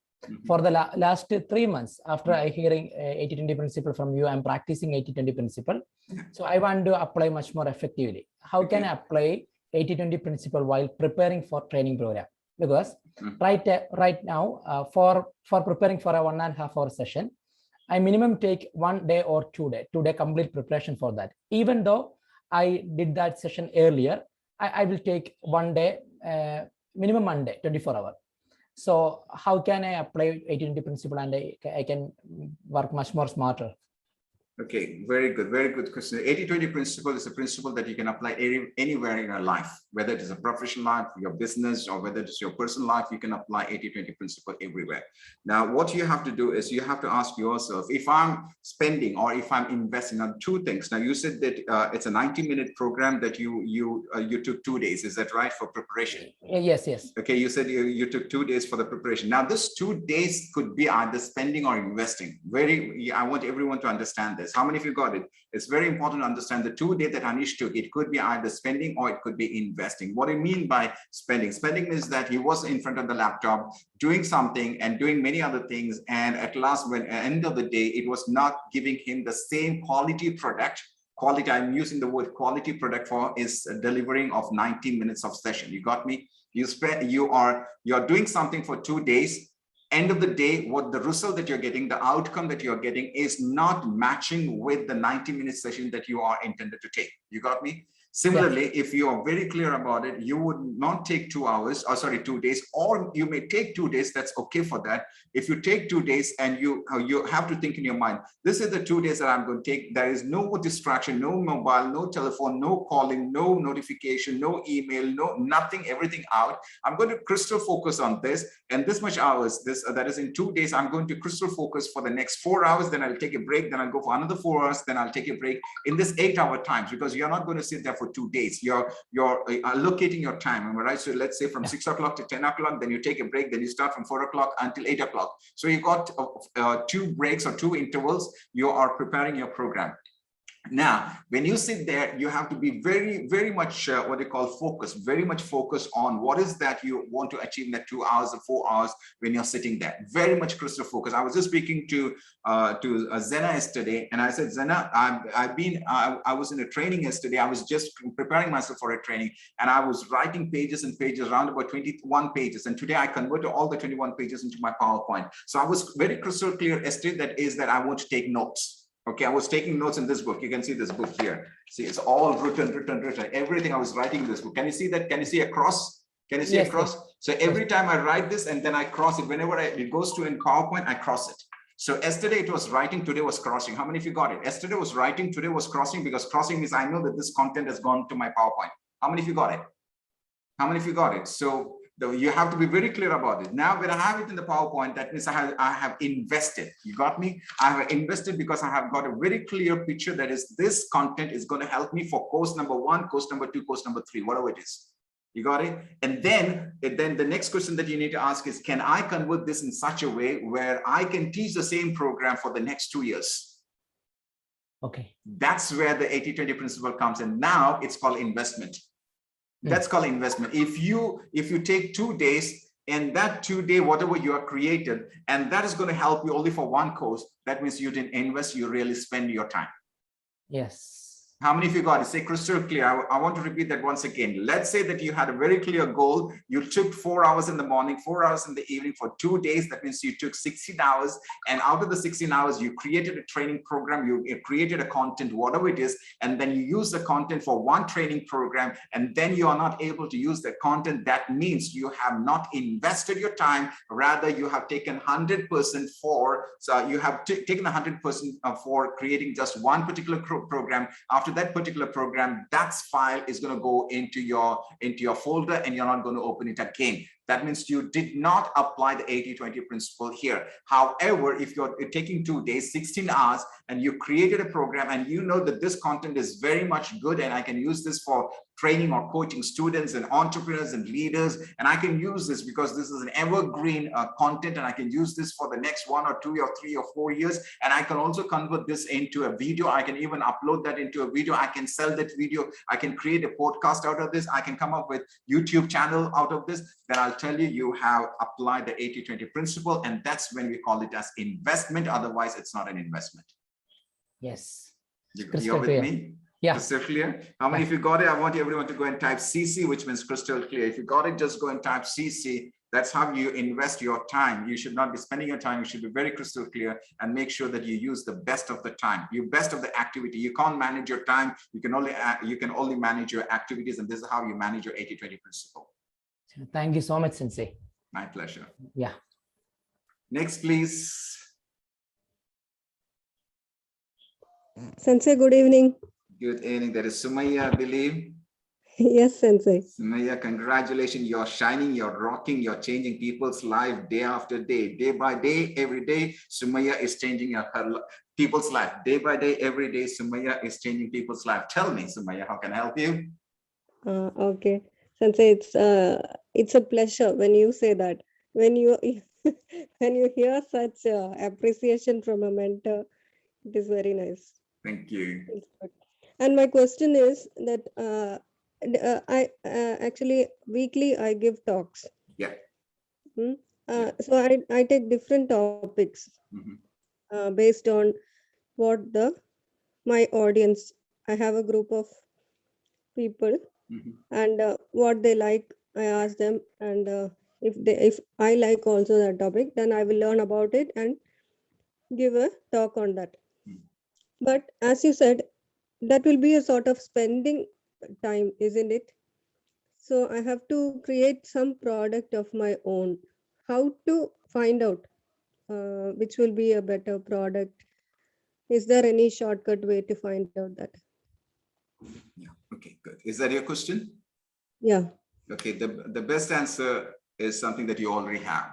For the last 3 months, after I hearing 80-20 principle from you, I'm practicing 80-20 principle. So I want to apply much more effectively. How can I apply 80-20 principle while preparing for training program? Because right now, for preparing for a 1.5 hour session, I minimum take 1 day or 2 day complete preparation for that. Even though I did that session earlier, I will take 1 day, minimum 1 day, 24 hours. So how can I apply 80-20 principle and I can work much more smarter? Okay, very good question. 80-20 principle is a principle that you can apply anywhere in your life, whether it is a professional life, your business, or whether it's your personal life. You can apply 80-20 principle everywhere. Now, what you have to do is you have to ask yourself, if I'm spending or if I'm investing on 2 things. Now, you said that it's a 90-minute program that you took 2 days. Is that right, for preparation? Yes. Okay, you said you took 2 days for the preparation. Now, this 2 days could be either spending or investing. I want everyone to understand this. How many of you got it? It's very important to understand the 2 days that Anish took. It could be either spending or it could be investing. What do you mean by spending? Spending is that he was in front of the laptop doing something and doing many other things. And at last, when at the end of the day, it was not giving him the same quality product. Quality, I'm using the word quality product for is delivering of 90 minutes of session. You got me? You're doing something for 2 days. End of the day, what the result that you're getting, the outcome that you're getting is not matching with the 90-minute session that you are intended to take. You got me? Similarly, if you are very clear about it, you would not take 2 hours, or sorry, 2 days, or you may take 2 days. That's okay for that. If you take 2 days and you have to think in your mind, this is the 2 days that I'm going to take. There is no distraction, no mobile, no telephone, no calling, no notification, no email, no nothing, everything out. I'm going to crystal focus on this and this much hours. That is in 2 days. I'm going to crystal focus for the next 4 hours. Then I'll take a break. Then I'll go for another 4 hours. Then I'll take a break in this 8-hour times, because you're not going to sit there for 2 days. You're allocating your time. Am I right? So let's say from 6 o'clock to 10 o'clock, then you take a break. Then you start from 4 o'clock until 8 o'clock. So you got 2 breaks or 2 intervals. You are preparing your program. Now, when you sit there, you have to be very, very much what they call focused, very much focused on what is that you want to achieve in that 2 hours or 4 hours when you're sitting there. Very much crystal focused. I was just speaking to Zena yesterday, and I said, Zena, I was in a training yesterday. I was just preparing myself for a training, and I was writing pages and pages, around about 21 pages. And today I converted all the 21 pages into my PowerPoint. So I was very crystal clear yesterday that I want to take notes. Okay, I was taking notes in this book. You can see this book here. See, it's all written. Everything I was writing in this book. Can you see that? Can you see a cross? Can you see a cross? Yes. So every time I write this and then I cross it, whenever it goes to in PowerPoint, I cross it. So yesterday it was writing, today was crossing. How many of you got it? Yesterday was writing, today was crossing, because crossing means I know that this content has gone to my PowerPoint. How many of you got it? How many of you got it? So you have to be very clear about it. Now, when I have it in the PowerPoint, that means I have invested. You got me? I have invested because I have got a very clear picture that is this content is going to help me for course number 1, course number 2, course number 3, whatever it is. You got it? And then the next question that you need to ask is, can I convert this in such a way where I can teach the same program for the next 2 years? Okay. That's where the 80-20 principle comes in. Now it's called investment. That's called investment. If you take 2 days, and that 2 day, whatever you have created, and that is going to help you only for one course, that means you didn't invest, you really spend your time. Yes. How many of you got it? Say crystal clear. I want to repeat that once again. Let's say that you had a very clear goal. You took 4 hours in the morning, 4 hours in the evening for 2 days. That means you took 16 hours. And out of the 16 hours, you created a training program. You created a content, whatever it is. And then you use the content for one training program. And then you are not able to use the content. That means you have not invested your time. Rather, you have taken 100% for, so you have taken 100% for creating just one particular program. After that particular program, that file is going to go into your folder, and you're not going to open it again. That means you did not apply the 80-20 principle here. However, if you're taking 2 days, 16 hours, and you created a program and you know that this content is very much good and I can use this for training or coaching students and entrepreneurs and leaders, and I can use this because this is an evergreen content, and I can use this for the next 1 or 2 or 3 or 4 years, and I can also convert this into a video. I can even upload that into a video. I can sell that video. I can create a podcast out of this. I can come up with YouTube channel out of this. Then I'll tell you, you have applied the 80-20 principle, and that's when we call it as investment. Otherwise, it's not an investment. Yes. You're with me? Yeah. Crystal clear. How many of you got it? I want everyone to go and type CC, which means crystal clear. If you got it, just go and type CC. That's how you invest your time. You should not be spending your time. You should be very crystal clear and make sure that you use the best of the time, you best of the activity. You can't manage your time. You can only manage your activities, and this is how you manage your 80-20 principle. Thank you so much, Sensei. My pleasure. Yeah. Next, please. Sensei, good evening. Good evening. That is Sumaya, I believe. Yes, Sensei. Sumaya, congratulations. You're shining, you're rocking, you're changing people's life day after day, day by day, every day. Sumaya is changing people's life. Day by day, every day, Sumaya is changing people's life. Tell me, Sumaya, how can I help you? Okay. Sensei, it's a pleasure when you say that. When you when you hear such appreciation from a mentor, it is very nice. Thank you. And my question is that I actually weekly I give talks. Yeah. So I take different topics based on what my audience. I have a group of people, and what they like, I ask them, and if I like also that topic, then I will learn about it and give a talk on that. But as you said, that will be a sort of spending time, isn't it? So I have to create some product of my own. How to find out which will be a better product? Is there any shortcut way to find out that? Yeah. Okay, good. Is that your question? Yeah. Okay, the best answer is something that you already have.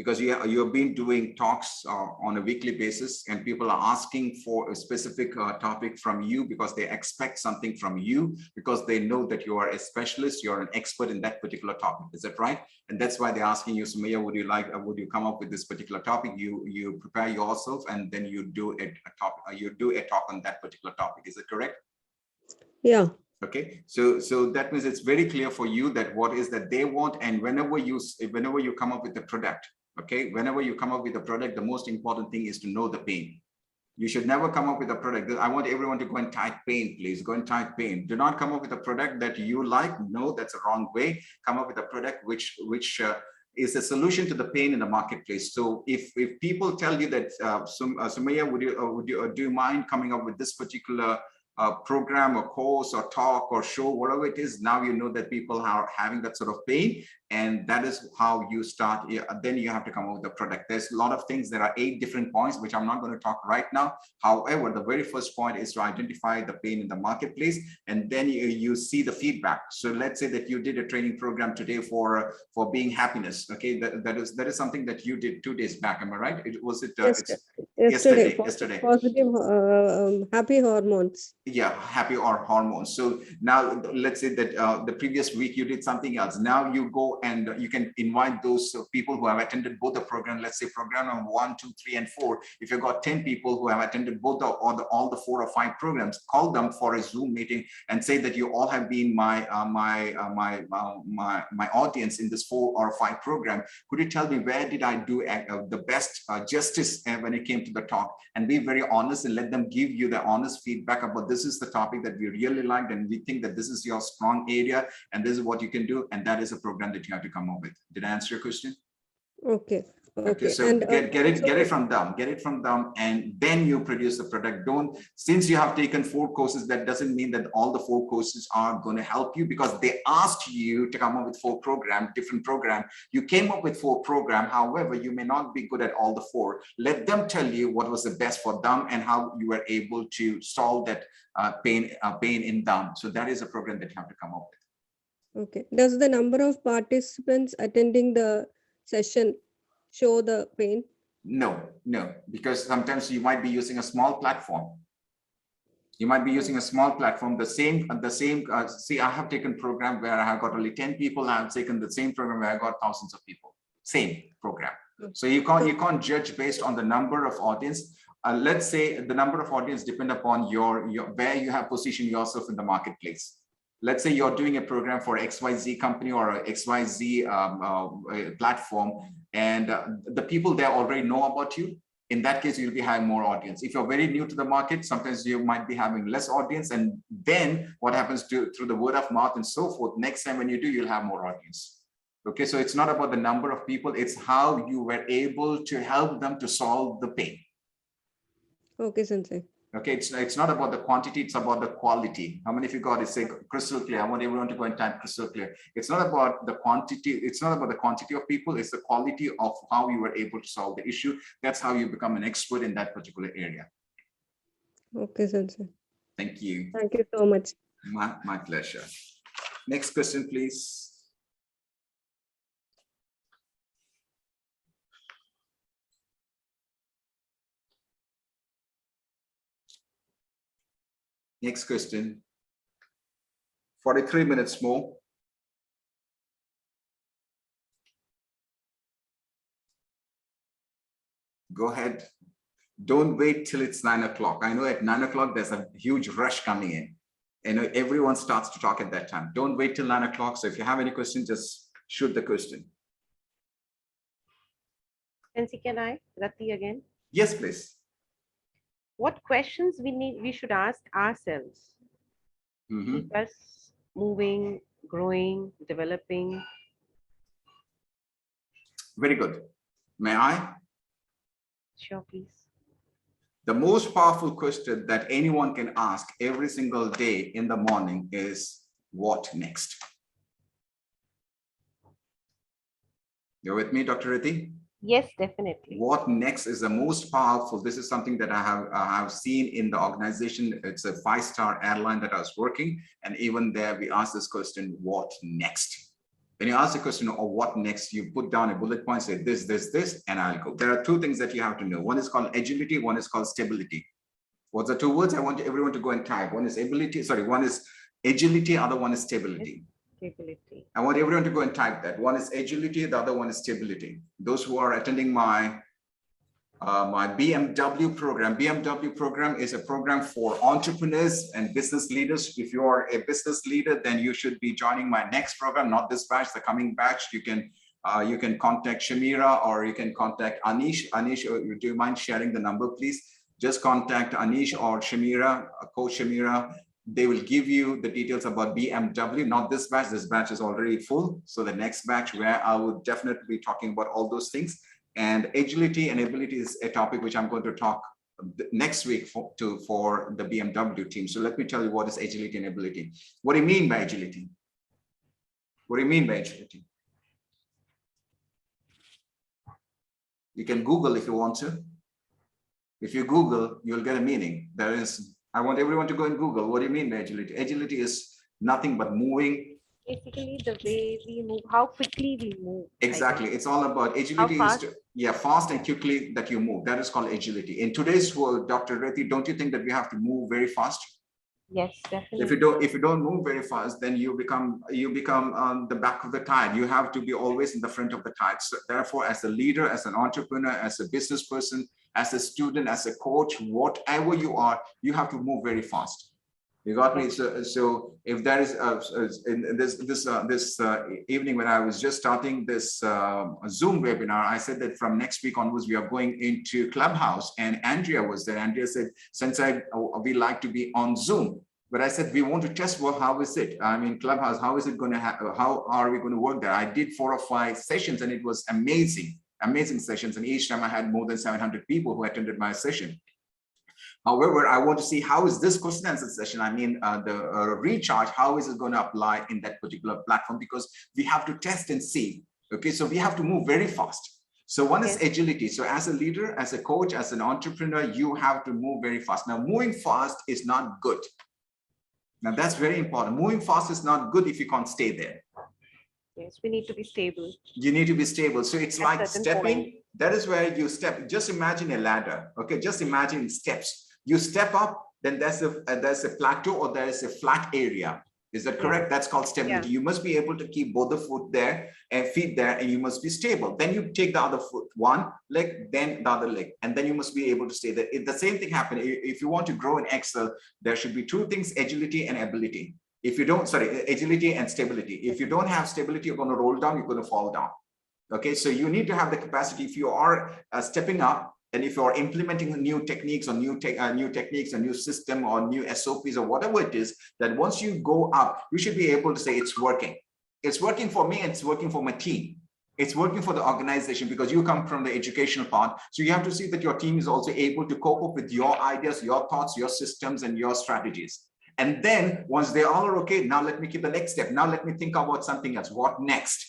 because you have been doing talks on a weekly basis, and people are asking for a specific topic from you because they expect something from you, because they know that you are a specialist, you're an expert in that particular topic. Is that right? And that's why they're asking you, Sumaya, would you come up with this particular topic? You prepare yourself, and then you do a talk on that particular topic. Is it correct? Yeah. Okay, so that means it's very clear for you that what is that they want, and whenever you come up with a product, okay, whenever you come up with a product, the most important thing is to know the pain. You should never come up with a product. I want everyone to go and type pain, please. Go and type pain. Do not come up with a product that you like. No, that's a wrong way. Come up with a product which is a solution to the pain in the marketplace. So if people tell you that, Sumaya, do you mind coming up with this particular program or course or talk or show, whatever it is, now you know that people are having that sort of pain, and that is how you start. Then you have to come up with a product. There's a lot of things. There are 8 different points, which I'm not going to talk right now. However, the very first point is to identify the pain in the marketplace, and then you see the feedback. So let's say that you did a training program today for being happiness. Okay, that is something that you did 2 days back. Am I right? Yesterday. Positive, happy hormones. Yeah, happy or hormones. So now let's say that the previous week you did something else. Now you go and you can invite those people who have attended both the program. Let's say program number 1, 2, 3, and 4. If you've got 10 people who have attended both all the 4 or 5 programs, call them for a Zoom meeting and say that you all have been my audience in this 4 or 5 program. Could you tell me where did I do the best justice when it came to the talk? And be very honest and let them give you the honest feedback about this is the topic that we really liked, and we think that this is your strong area, and this is what you can do, and that is a program that you have to come up with. Did I answer your question? Okay. So and get it from them, and then you produce the product. Since you have taken 4 courses, that doesn't mean that all the 4 courses are going to help you, because they asked you to come up with 4 different program. You came up with 4 program. However, you may not be good at all the 4. Let them tell you what was the best for them and how you were able to solve that pain in them. So that is a program that you have to come up with. Okay. Does the number of participants attending the session show the pain? No, because sometimes you might be using a small platform. The same. See, I have taken program where I have got only 10 people. I have taken the same program where I got thousands of people. Same program. So you can't judge based on the number of audience. Let's say the number of audience depend upon your where you have positioned yourself in the marketplace. Let's say you're doing a program for XYZ company or a XYZ platform, and the people there already know about you. In that case, you'll be having more audience. If you're very new to the market, sometimes you might be having less audience. And then what happens through the word of mouth and so forth, next time when you do, you'll have more audience. Okay, so it's not about the number of people, it's how you were able to help them to solve the pain. Okay, Sensei. Okay, it's not about the quantity, it's about the quality. How many of you got it? Say crystal clear. I want everyone to go and type crystal clear. It's not about the quantity, it's not about the quantity of people, it's the quality of how you were able to solve the issue. That's how you become an expert in that particular area. Okay, Sensei. Thank you. Thank you so much. My pleasure. Next question, please. Next question. 43 minutes more. Go ahead. Don't wait till it's 9 o'clock. I know at 9 o'clock, there's a huge rush coming in. And everyone starts to talk at that time. Don't wait till 9 o'clock. So if you have any questions, just shoot the question. Sensei, can I? Rati again. Yes, please. What questions we should ask ourselves? Keep us moving, growing, developing. Very good. May I? Sure, please. The most powerful question that anyone can ask every single day in the morning is, what next? You're with me, Dr. Rati? Yes, definitely. What next is the most powerful. This is something that I have seen in the organization. It's a 5-star airline that I was working. And even there, we asked this question, what next? When you ask the question of what next, you put down a bullet point, say this, this, this, and I'll go. There are two things that you have to know. One is called agility, one is called stability. What's the two words I want everyone to go and type? One is ability, sorry, one is agility, other one is stability. Stability. I want everyone to go and type that. One is agility, the other one is stability. Those who are attending my BMW program. BMW program is a program for entrepreneurs and business leaders. If you are a business leader, then you should be joining my next program, not this batch, the coming batch. You can contact Shamira or you can contact Anish. Anish, do you mind sharing the number, please? Just contact Anish or Shamira, Coach Shamira. They will give you the details about BMW, not this batch. This batch is already full. So the next batch where I would definitely be talking about all those things. And agility and ability is a topic which I'm going to talk next week for the BMW team. So let me tell you what is agility and ability. What do you mean by agility? What do you mean by agility? You can Google if you want to. If you Google, you'll get a meaning. I want everyone to go and Google. What do you mean by agility? Agility is nothing but moving. Basically, the way we move, how quickly we move. Exactly. It's all about agility. Fast? Fast and quickly that you move. That is called agility. In today's world, Dr. Reddy, don't you think that we have to move very fast? Yes, definitely. If you don't move very fast, then you become on the back of the tide. You have to be always in the front of the tide. So therefore, as a leader, as an entrepreneur, as a business person, as a student, as a coach, whatever you are, you have to move very fast. You got me? So if there is in this evening when I was just starting this Zoom webinar, I said that from next week onwards, we are going into Clubhouse, and Andrea was there. Andrea said, Sensei, we like to be on Zoom. But I said, we want to test how is it? I mean, Clubhouse, how is it going to happen? How are we going to work there? I did 4 or 5 sessions and it was amazing sessions. And each time I had more than 700 people who attended my session. However, I want to see how is this question answer session, the recharge, how is it going to apply in that particular platform? Because we have to test and see. Okay, so we have to move very fast. So one is agility. So as a leader, as a coach, as an entrepreneur, you have to move very fast. Now, moving fast is not good. Now, that's very important. Moving fast is not good if you can't stay there. Yes, we need to be stable. You need to be stable. So it's like stepping. That is where you step. Just imagine a ladder. Okay, just imagine steps. You step up, then there's a plateau or there is a flat area. Is that correct? That's called stability. You must be able to keep both the foot there and feet there, and you must be stable. Then you take the other foot, one leg, then the other leg, and then you must be able to stay there. If the same thing happens, if you want to grow and excel, there should be 2 things: agility and ability. If you don't, agility and stability. If you don't have stability, you're going to roll down, you're going to fall down. Okay, so you need to have the capacity. If you are stepping up, and if you're implementing new techniques or new techniques, a new system or new SOPs or whatever it is, that once you go up, you should be able to say it's working. It's working for me, and it's working for my team. It's working for the organization because you come from the educational part. So you have to see that your team is also able to cope up with your ideas, your thoughts, your systems, and your strategies. And then once they all are okay, now let me keep the next step. Now let me think about something else. What next?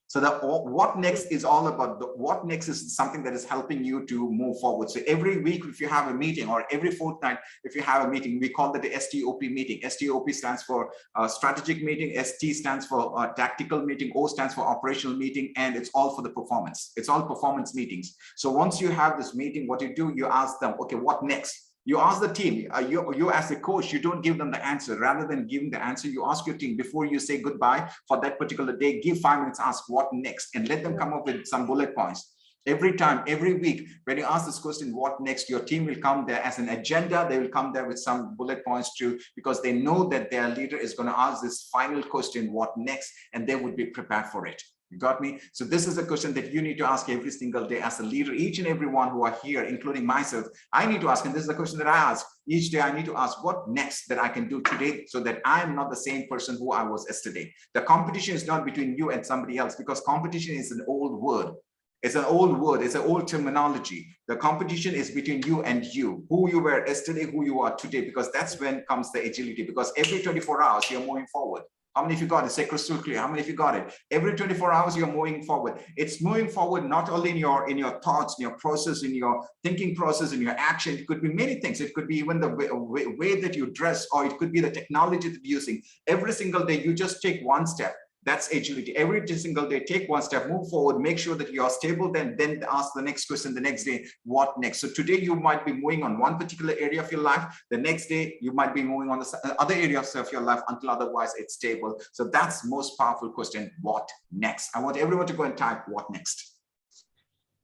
So the what next is all about. The what next is something that is helping you to move forward. So every week, if you have a meeting, or every fortnight, if you have a meeting, we call that the STOP meeting. STOP stands for strategic meeting. ST stands for tactical meeting. O stands for operational meeting, and it's all for the performance. It's all performance meetings. So once you have this meeting, what you do, you ask them, okay, what next? You ask the team, you as a coach, you don't give them the answer. Rather than giving the answer, you ask your team before you say goodbye for that particular day, give 5 minutes, ask what next, and let them come up with some bullet points. Every time, every week, when you ask this question, what next, your team will come there as an agenda. They will come there with some bullet points too, because they know that their leader is going to ask this final question, what next, and they would be prepared for it. You got me? So this is a question that you need to ask every single day as a leader. Each and every one who are here, including myself, I need to ask, and this is the question that I ask each day. I need to ask what next that I can do today so that I am not the same person who I was yesterday. The competition is not between you and somebody else, because competition is an old word. It's an old word. It's an old terminology. The competition is between you and you, who you were yesterday, who you are today, because that's when comes the agility, because every 24 hours you're moving forward. How many of you got it? Say crystal clear. How many of you got it? Every 24 hours you're moving forward. It's moving forward not only in your thoughts, in your process, in your thinking process, in your action. It could be many things. It could be even the way that you dress, or it could be the technology that you're using. Every single day you just take one step. That's agility. Every single day, take one step, move forward, make sure that you are stable, then ask the next question the next day, what next? So today you might be moving on one particular area of your life. The next day, you might be moving on the other areas of your life until otherwise it's stable. So that's most powerful question, what next? I want everyone to go and type what next.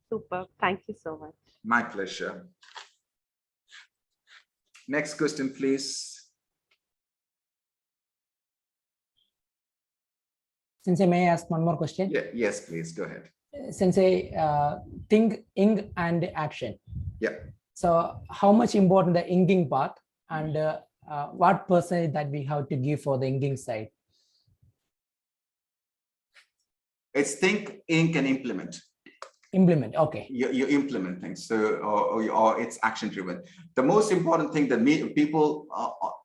Super. Thank you so much. My pleasure. Next question, please. Sensei, may I ask one more question? Yeah, yes, please go ahead. Sensei, think, ink, and action. Yeah. So how much important the inking part, and what percentage that we have to give for the inking side? It's think, ink, and implement. Implement, okay. You implement things, so or it's action driven. The most important thing that people,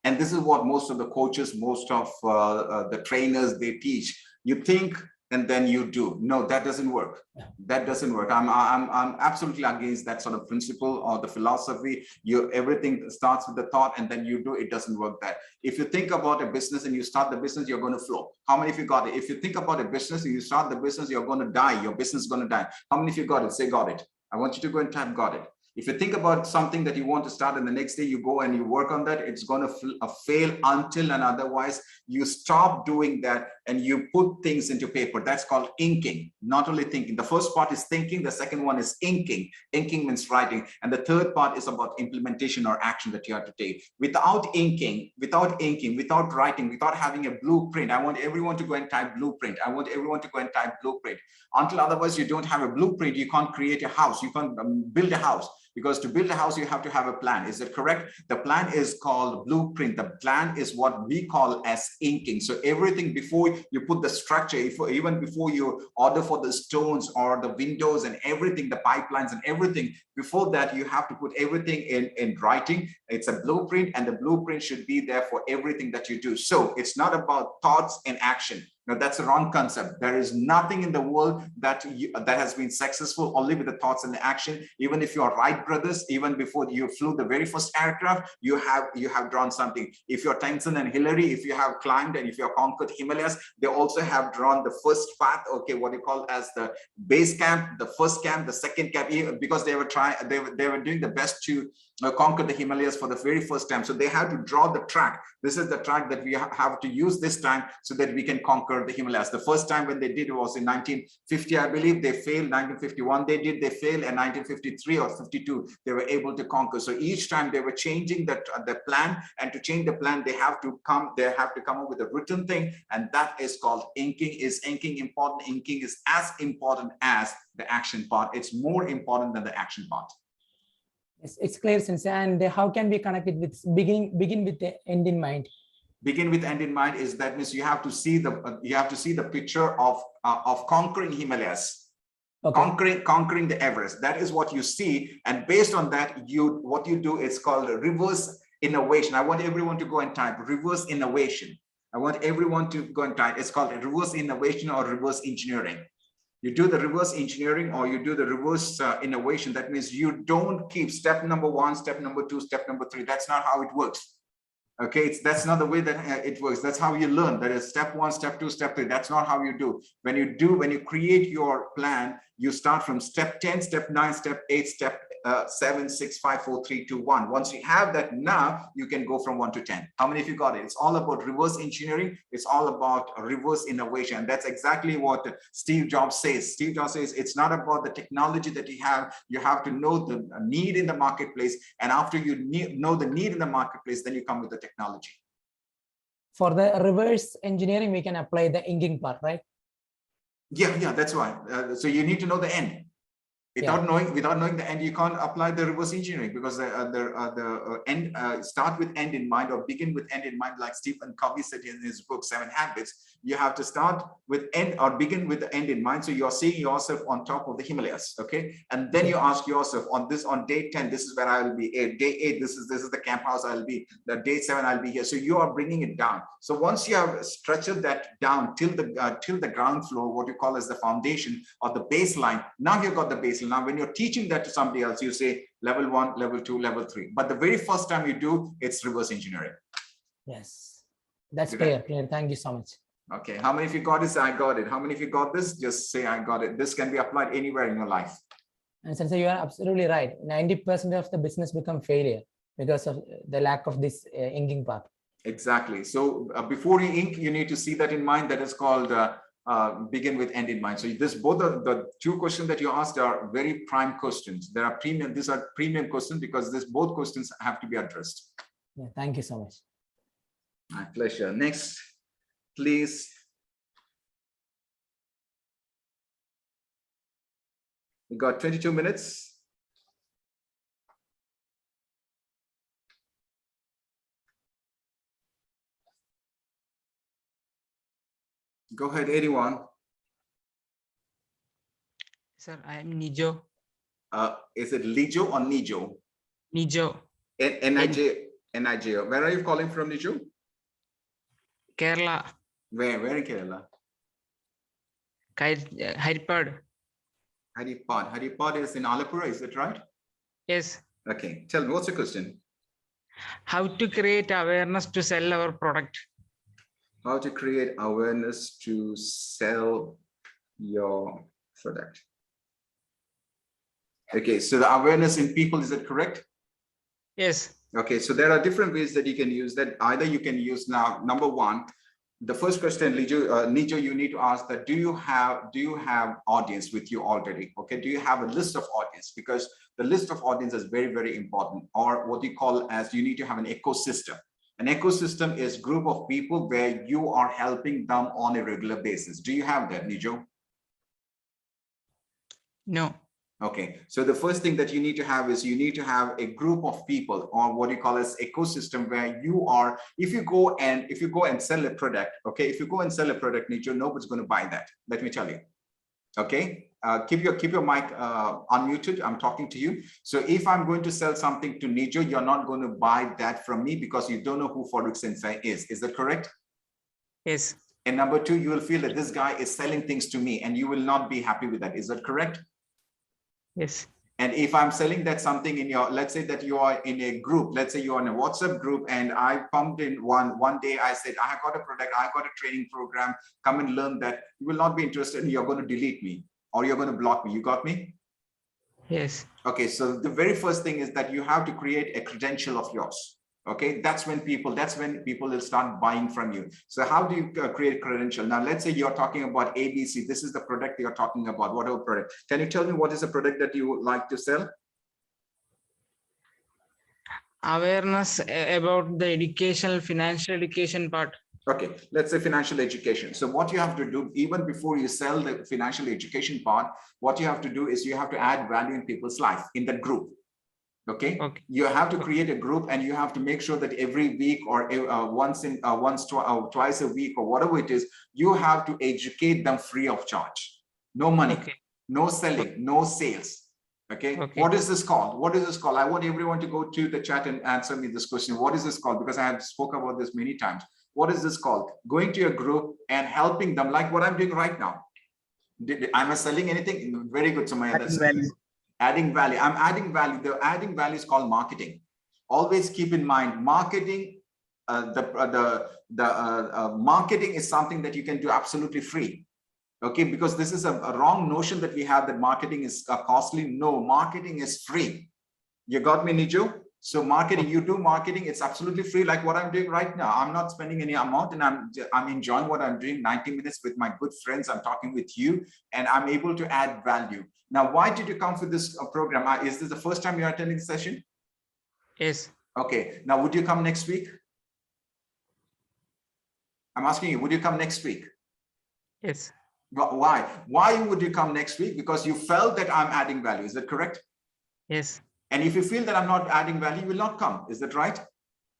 and this is what most of the coaches, most of the trainers, they teach. You think and then you do. No, that doesn't work. That doesn't work. I'm absolutely against that sort of principle or the philosophy. Everything starts with the thought and then you do. It doesn't work that. If you think about a business and you start the business, you're going to flow. How many of you got it? If you think about a business and you start the business, you're going to die. Your business is going to die. How many of you got it? Say got it. I want you to go and type got it. If you think about something that you want to start and the next day you go and you work on that, it's going to fail until and otherwise you stop doing that and you put things into paper. That's called inking, not only thinking. The first part is thinking. The second one is inking. Inking means writing. And the third part is about implementation or action that you have to take. Without inking, without writing, without having a blueprint, I want everyone to go and type blueprint. I want everyone to go and type blueprint. Until otherwise you don't have a blueprint, you can't create a house. You can't build a house. Because to build a house, you have to have a plan. Is that correct? The plan is called blueprint. The plan is what we call as inking. So everything before you put the structure, even before you order for the stones or the windows and everything, the pipelines and everything, before that, you have to put everything in writing. It's a blueprint, and the blueprint should be there for everything that you do. So it's not about thoughts and action. Now, that's a wrong concept. There is nothing in the world that has been successful only with the thoughts and the action. Even if you're Wright brothers, even before you flew the very first aircraft, you have drawn something. If you're Tyson and Hillary, if you have climbed and if you have conquered Himalayas, they also have drawn the first path. Okay, what you call as the base camp, the first camp, the second camp, because they were doing the best to conquer the Himalayas for the very first time. So they have to draw the track. This is the track that we have to use this time so that we can conquer the Himalayas. The first time when they did it was in 1950, I believe. They failed. 1951 they failed, and 1953 or 52 they were able to conquer. So each time they were changing the plan, and to change the plan they have to come up with a written thing, and that is called inking. Is inking important? Inking is as important as the action part. It's more important than the action part. It's clear, Sensei. And how can we connect it with begin with the end in mind? Begin with end in mind is that means you have to see the picture of conquering Himalayas, okay. conquering the Everest. That is what you see, and based on that, what you do is called reverse innovation. I want everyone to go and type reverse innovation. I want everyone to go and type. It's called reverse innovation or reverse engineering. You do the reverse engineering or you do the reverse innovation. That means you don't keep step number 1, step number 2, step number 3. That's not how it works. Okay, that's not the way that it works. That's how you learn. That is step 1, step 2, step 3. That's not how you do. When you create your plan, you start from step 10, step 9, step 8, step 7, 6, 5, 4, 3, 2, 1. Once you have that, now you can go from 1 to 10. How many of you got it? It's all about reverse engineering. It's all about reverse innovation. And that's exactly what Steve Jobs says. Steve Jobs says it's not about the technology that you have. You have to know the need in the marketplace. And after you know the need in the marketplace, then you come with the technology. For the reverse engineering, we can apply the inking part, right? Yeah, that's right. So you need to know the end. Without knowing the end, you can't apply the reverse engineering, because the end start with end in mind or begin with end in mind, like Stephen Covey said in his book 7 Habits. You have to start with end or begin with the end in mind. So you're seeing yourself on top of the Himalayas, okay? And then you ask yourself on day 10, this is where I will be. Day 8, this is the camp house I'll be. The day 7, I'll be here. So you are bringing it down. So once you have stretched that down till the ground floor, what you call as the foundation or the baseline, now you've got the baseline. Now, when you're teaching that to somebody else, you say level 1, level 2, level 3. But the very first time you do, it's reverse engineering. Yes, that's clear. Thank you so much. Okay, how many of you got this? I got it. How many of you got this? Just say I got it. This can be applied anywhere in your life. And Sensei, you are absolutely right. 90% of the business become failure because of the lack of this inking part. Exactly. So before you ink, you need to see that in mind. That is called begin with end in mind. So this both the two questions that you asked are very prime questions. There are premium. These are premium questions because both questions have to be addressed. Yeah, thank you so much. My pleasure. Next, please. We got 22 minutes. Go ahead, anyone. Sir, I am Nijo. Is it Lijo or Nijo? Nijo. N-I-J. Where are you calling from, Nijo? Kerala. Where in Kerala? Haripad. Haripad is in Alapura, is that right? Yes. Okay, tell me, what's your question? How to create awareness to sell our product? How to create awareness to sell your product. Okay, so the awareness in people, is that correct? Yes. Okay, so there are different ways that you can use that. Either you can use now, number one, the first question, Nijo, you need to ask that, do you have audience with you already? Okay, do you have a list of audience? Because the list of audience is very, very important, or what you call as you need to have an ecosystem. An ecosystem is a group of people where you are helping them on a regular basis. Do you have that, Nijo? No. Okay, so the first thing that you need to have is you need to have a group of people, or what you call as ecosystem, where you are, if you go and sell a product, okay, if you go and sell a product, Nijo, nobody's going to buy that. Let me tell you. Okay, keep your mic unmuted. I'm talking to you. So if I'm going to sell something to Nijo, you're not going to buy that from me because you don't know who Farookh Sensei is. Is that correct? Yes. And number two, you will feel that this guy is selling things to me and you will not be happy with that. Is that correct? Yes. And if I'm selling that something in your, let's say that you are in a group, let's say you're in a WhatsApp group, and I pumped in one day, I said, I have got a product, I got a training program, come and learn that. You will not be interested, and you're going to delete me or you're going to block me. You got me? Yes. Okay, so the very first thing is that you have to create a credential of yours. Okay, that's when people will start buying from you. So how do you create credential? Now, let's say you're talking about ABC. This is the product you're talking about, whatever product. Can you tell me what is the product that you would like to sell? Awareness about the educational, financial education part. Okay, let's say financial education. So what you have to do, even before you sell the financial education part, what you have to do is you have to add value in people's life in that group. Okay, you have to create a group, and you have to make sure that every week or twice a week or whatever it is, you have to educate them free of charge. No money, no selling, no sales. Okay? What is this called? What is this called? I want everyone to go to the chat and answer me this question. What is this called? Because I have spoken about this many times. What is this called? Going to your group and helping them, like what I'm doing right now. Am I selling anything? Very good, Sumaya. Adding value. I'm adding value. The adding value is called marketing. Always keep in mind, marketing. Marketing is something that you can do absolutely free. Okay, because this is a wrong notion that we have that marketing is costly. No, marketing is free. You got me, Nijo? So marketing, you do marketing, it's absolutely free, like what I'm doing right now. I'm not spending any amount, and I'm enjoying what I'm doing. 90 minutes with my good friends. I'm talking with you, and I'm able to add value. Now, why did you come for this program? Is this the first time you're attending the session? Yes. Okay. Now, would you come next week? I'm asking you, would you come next week? Yes. Why? Why would you come next week? Because you felt that I'm adding value. Is that correct? Yes. And if you feel that I'm not adding value, you will not come. Is that right?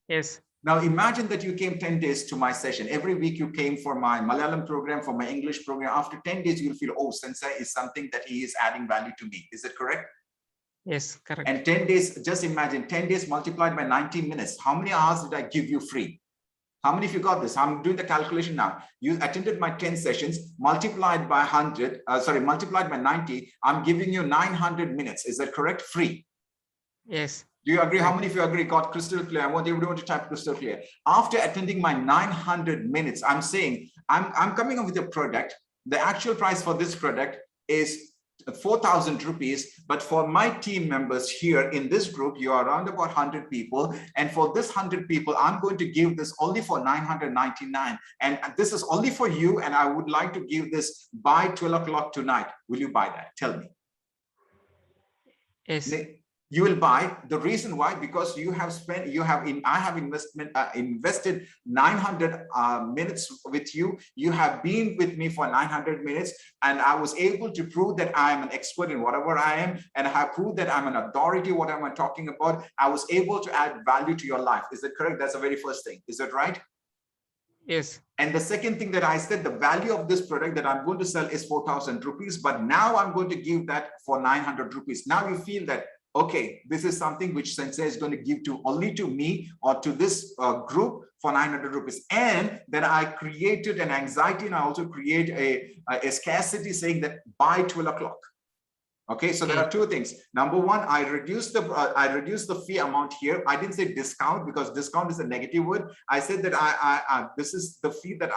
Yes. Now imagine that you came 10 days to my session. Every week you came for my Malayalam program, for my English program. After 10 days, you'll feel, oh, Sensei is something that he is adding value to me. Is that correct? Yes, correct. And 10 days, just imagine 10 days multiplied by 90 minutes. How many hours did I give you free? How many of you got this? I'm doing the calculation now. You attended my 10 sessions, multiplied by 100, multiplied by 90. I'm giving you 900 minutes. Is that correct? Free. Yes. Do you agree? How many of you agree? Got crystal clear? I want everyone to type crystal clear. After attending my 900 minutes, I'm saying I'm coming up with a product. The actual price for this product is 4,000 rupees, but for my team members here in this group, you are around about 100 people, and for this 100 people, I'm going to give this only for 999, and this is only for you, and I would like to give this by 12 o'clock tonight. Will you buy that? Tell me. Yes. You will buy. The reason why, because you have spent, I have invested 900 minutes with you. You have been with me for 900 minutes, and I was able to prove that I am an expert in whatever I am, and I have proved that I'm an authority, what am I talking about. I was able to add value to your life. Is that correct? That's the very first thing. Is that right? Yes. And the second thing that I said, the value of this product that I'm going to sell is 4,000 rupees, but now I'm going to give that for 900 rupees. Now you feel that, okay, this is something which Sensei is going to give to only to me or to this group for 900 rupees. And then I created an anxiety, and I also create a scarcity saying that by 12 o'clock. Okay, so there are two things. Number one, I reduced the fee amount here. I didn't say discount because discount is a negative word. I said that this is the fee that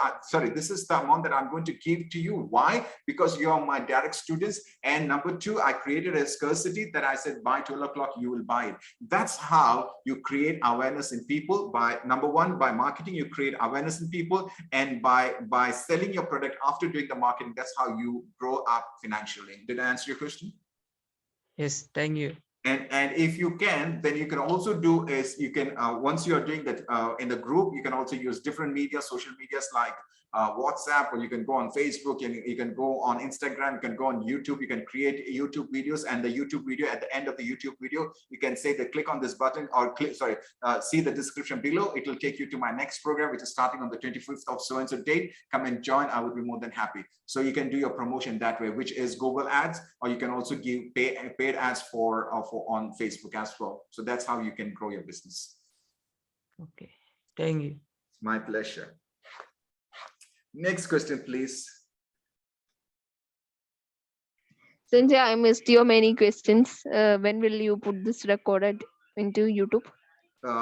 this is the amount that I'm going to give to you. Why? Because you are my direct students. And number two, I created a scarcity that I said by 12 o'clock you will buy it. That's how you create awareness in people. By number one, by marketing, you create awareness in people, and by selling your product after doing the marketing, that's how you grow up financially. Did I answer your question? Yes, thank you. And if you can, then you can also do is you can once you are doing that in the group, you can also use different media, social medias like WhatsApp, or you can go on Facebook, and you can go on Instagram, you can go on YouTube, you can create YouTube videos, and the YouTube video, at the end of the YouTube video, you can say that click on this button, or see the description below. It will take you to my next program, which is starting on the 25th of so-and-so date. Come and join. I would be more than happy. So you can do your promotion that way, which is Google ads, or you can also give paid ads for on Facebook as well. So that's how you can grow your business. Okay, thank you. My pleasure. Next question, please. Sensei, I missed your many questions. When will you put this recorded into YouTube? It's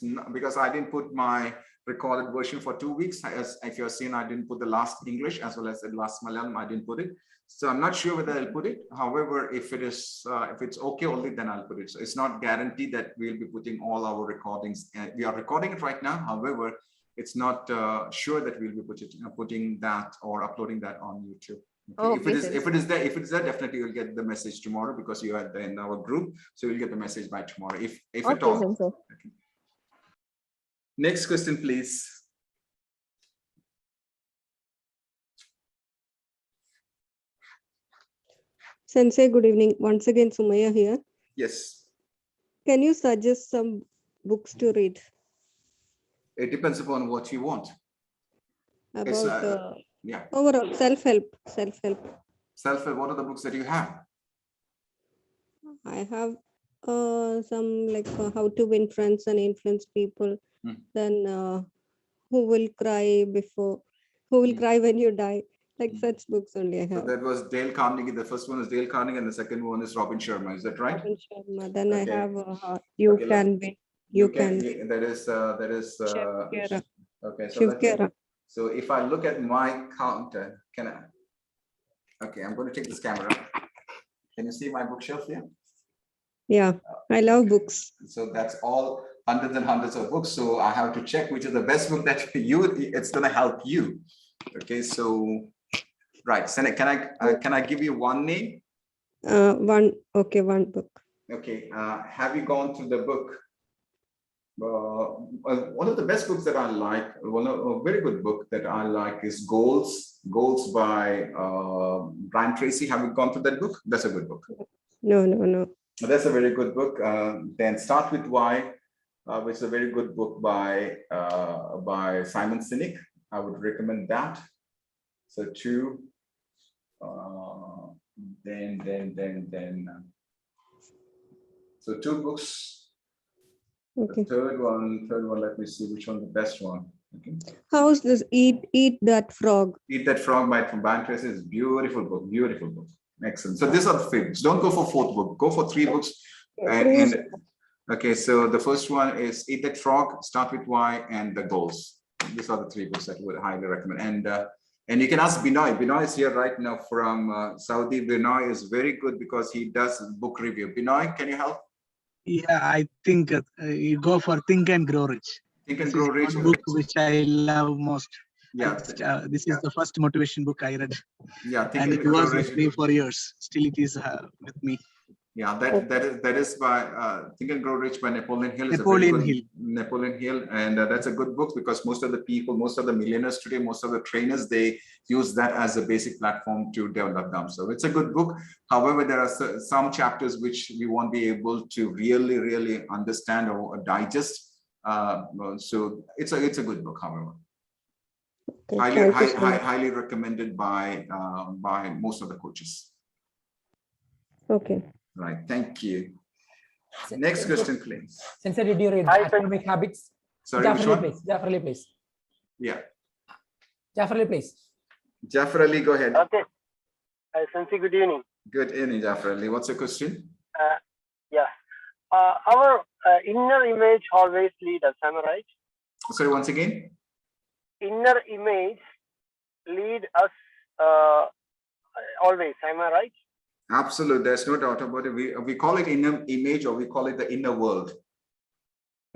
not because I didn't put my recorded version for 2 weeks. As if you're seeing, I didn't put the last English as well as the last Malayalam. I didn't put it. So I'm not sure whether I'll put it. However, if it's okay only, then I'll put it. So it's not guaranteed that we'll be putting all our recordings. We are recording it right now. However, it's not sure that we'll be putting that or uploading that on YouTube. Okay. If it is there, definitely you'll get the message tomorrow because you are in our group. So you'll get the message by tomorrow. If at all. Sensei. Okay. Next question, please. Sensei, good evening. Once again, Sumaya here. Yes. Can you suggest some books to read? It depends upon what you want. About yeah. Overall, self-help. Self-help. What are the books that you have? I have some like How to Win Friends and Influence People. Then Who Will Cry When You Die. Like such books only I have. So that was Dale Carnegie. The first one is Dale Carnegie, and the second one is Robin Sharma. Is that right? Robin Sharma. Then okay. I have You Can Win. You Can. That is. Shiv Okay. Kera. So if I look at my counter, can I? Okay, I'm going to take this camera. Can you see my bookshelf here? Yeah, I love books. So that's all hundreds and hundreds of books. So I have to check which is the best book that it's going to help you. Okay, so right. Sana, can I give you one name? One book. Okay. Have you gone through the book? One of the best books that I like, a very good book that I like is Goals by Brian Tracy. Have you gone through that book? That's a good book. No. That's a very good book. Then Start With Why, which is a very good book by Simon Sinek. I would recommend that. So two. So two books. Okay. The third one, let me see which one the best one. Okay. How's this Eat That Frog? Eat That Frog by Brian Tracy is beautiful book. Excellent. So these are the three books. Don't go for fourth book. Go for three books. And okay, so the first one is Eat That Frog, Start With Why, and The Goals. These are the three books that I would highly recommend. And you can ask Binoy. Binoy is here right now from Saudi. Binoy is very good because he does book review. Binoy, can you help? Yeah, I think you go for Think and Grow Rich. Think and This Grow is Rich. one book which I love most. Yeah. This is the first motivation book I read. Yeah, Think and and it Grow was Rich. with me for years. Still, it is with me. Yeah, that is by Think and Grow Rich by Napoleon Hill. Napoleon Hill. Napoleon Hill, and that's a good book because most of the people, most of the millionaires today, most of the trainers, they use that as a basic platform to develop them. So it's a good book. However, there are some chapters which we won't be able to really understand or digest. So it's a good book. However, highly recommended by most of the coaches. Okay. Right, thank you. Next question, please. Sensei, did you read Atomic Habits? Sorry, which one? Jafar Ali, please. Yeah. Jafar Ali, please. Jafar Ali, go ahead. Okay. Sensei, good evening. Good evening, Jafar Ali. What's your question? Yeah. Our inner image always leads us, am I right? Sorry, once again? Inner image lead us always, am I right? Absolutely, there's no doubt about it. We call it inner image, or we call it the inner world.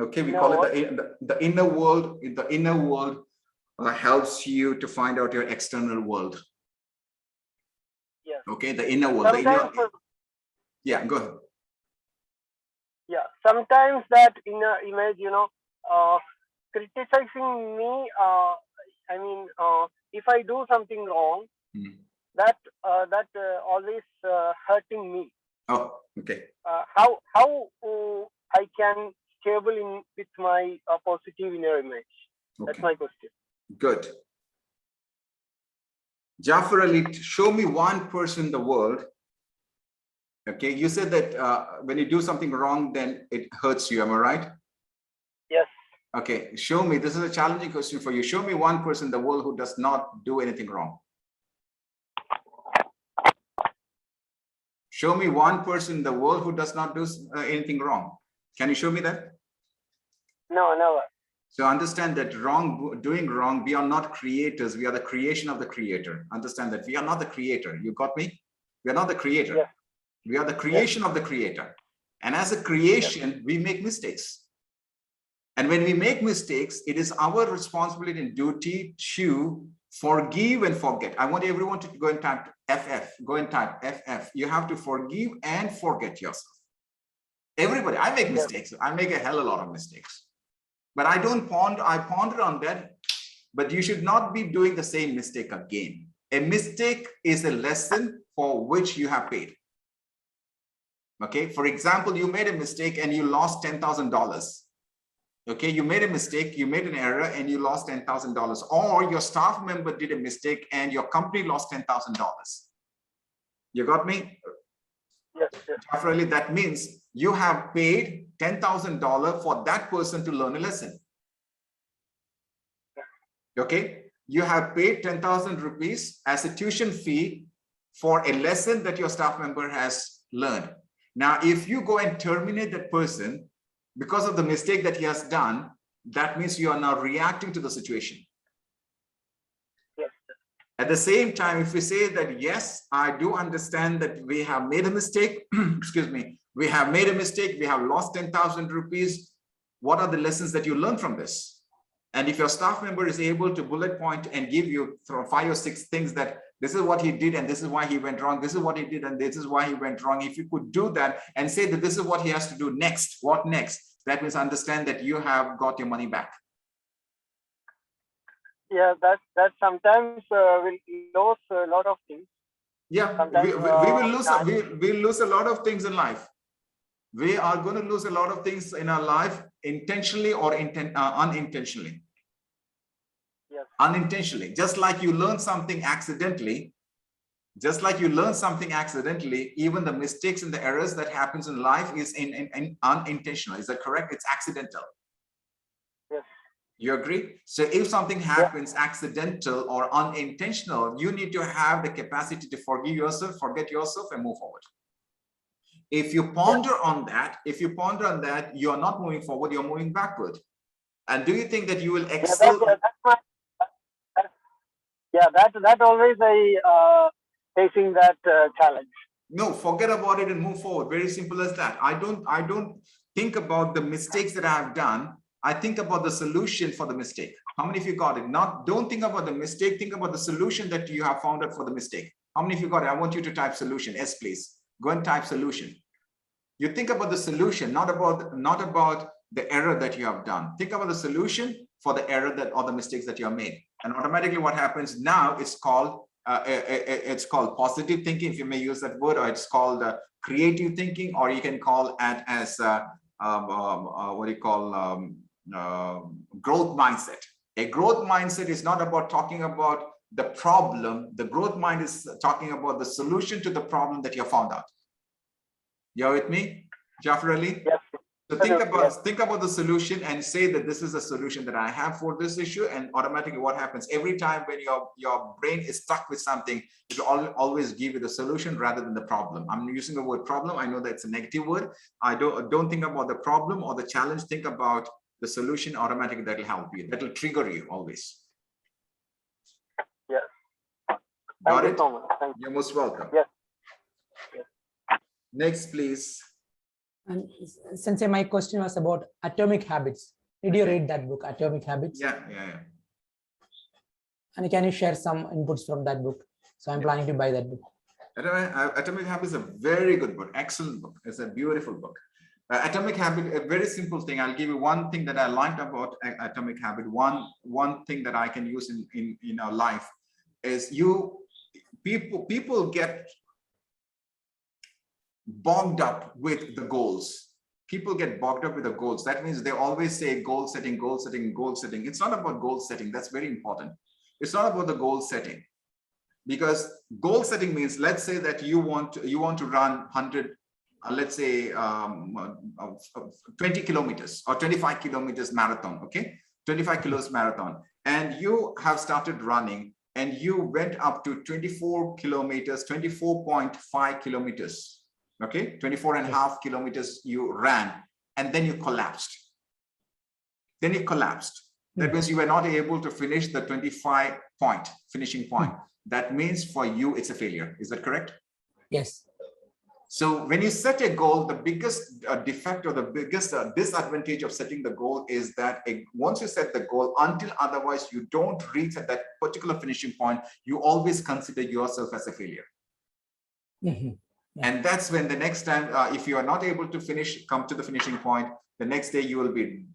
Okay, we call it the inner world. The inner world helps you to find out your external world. Yes. Okay, the inner world. Yeah, go ahead. Yeah, sometimes that inner image, criticizing me. I mean, if I do something wrong, that always hurting me. Oh, okay. How I can stable with my positive inner image? Okay. That's my question. Good. Jafar Ali, show me one person in the world. Okay, you said that when you do something wrong, then it hurts you. Am I right? Yes. Okay, show me. This is a challenging question for you. Show me one person in the world who does not do anything wrong. Show me one person in the world who does not do anything wrong. Can you show me that? No, never. So understand that doing wrong, we are not creators. We are the creation of the creator. Understand that we are not the creator. You got me? We are not the creator. Yes. We are the creation of the creator. And as a creation, we make mistakes. And when we make mistakes, it is our responsibility and duty to forgive and forget. I want everyone to go and type FF. Go and type FF. You have to forgive and forget yourself. Everybody, I make mistakes. I make a hell of a lot of mistakes. But I ponder on that. But you should not be doing the same mistake again. A mistake is a lesson for which you have paid. Okay, for example, you made a mistake and you lost $10,000. Okay, you made a mistake, you made an error and you lost $10,000. Or your staff member did a mistake and your company lost $10,000. You got me? Yes, yes. Definitely, that means you have paid $10,000 for that person to learn a lesson. Okay, you have paid 10,000 rupees as a tuition fee for a lesson that your staff member has learned. Now, if you go and terminate that person because of the mistake that he has done, that means you are now reacting to the situation. Yes. At the same time, if we say that, yes, I do understand that we have made a mistake, excuse me, we have made a mistake, we have lost 10,000 rupees. What are the lessons that you learn from this? And if your staff member is able to bullet point and give you 5 or 6 things that this is what he did and this is why he went wrong, this is what he did and this is why he went wrong. If you could do that and say that this is what he has to do next, what next? That means understand that you have got your money back. Yeah, that sometimes we'll lose a lot of things. Yeah, we will lose a lot of things in life. We are going to lose a lot of things in our life intentionally or unintentionally. Yes. Unintentionally, just like you learn something accidentally, even the mistakes and the errors that happens in life is unintentional. Is that correct? It's accidental. Yes. You agree? So if something happens accidental or unintentional, you need to have the capacity to forgive yourself, forget yourself, and move forward. If you ponder on that, you are not moving forward, you're moving backward. And do you think that you will excel? That always I facing that challenge. No, forget about it and move forward. Very simple as that. I don't think about the mistakes that I have done. I think about the solution for the mistake. How many of you got it? Don't think about the mistake, think about the solution that you have found out for the mistake. How many of you got it? I want you to type solution. Yes, please. Go and type solution. You think about the solution, not about the error that you have done. Think about the solution for the error or the mistakes that you have made. And automatically what happens now, it's called positive thinking, if you may use that word, or it's called creative thinking, or you can call it as growth mindset. A growth mindset is not about talking about the problem. The growth mind is talking about the solution to the problem that you found out. You're with me, Jafar Ali? Yes. So think about the solution and say that this is a solution that I have for this issue, and automatically what happens every time when your brain is stuck with something, it will always give you the solution rather than the problem. I'm using the word problem. I know that it's a negative word. I don't think about the problem or the challenge. Think about the solution. Automatically that will help you. That will trigger you always. Yes. Got Thank it? you so much. Thank you. You're most welcome. Yes. Next, please. And Sensei, my question was about Atomic Habits. Did you read that book, Atomic Habits? Yeah. And can you share some inputs from that book? So I'm planning to buy that book. Atomic Habits is a very good book, excellent book. It's a beautiful book. Atomic Habit, a very simple thing. I'll give you one thing that I liked about Atomic Habit. One thing that I can use in our life is people get bogged up with the goals. People get bogged up with the goals. That means they always say goal setting, goal setting, goal setting. It's not about goal setting. That's very important. It's not about the goal setting, because goal setting means, let's say that you want to run 100, let's say 20 kilometers or 25 kilometers marathon. Okay, 25 kilos marathon, and you have started running and you went up to 24 kilometers, 24.5 kilometers. Okay, 24 and a half kilometers you ran, and then you collapsed. That means you were not able to finish the 25-point finishing point. That means for you, it's a failure. Is that correct? Yes. So when you set a goal, the biggest defect or the biggest disadvantage of setting the goal is that once you set the goal, until otherwise you don't reach at that particular finishing point, you always consider yourself as a failure. And that's when the next time, if you are not able to come to the finishing point, the next day you will be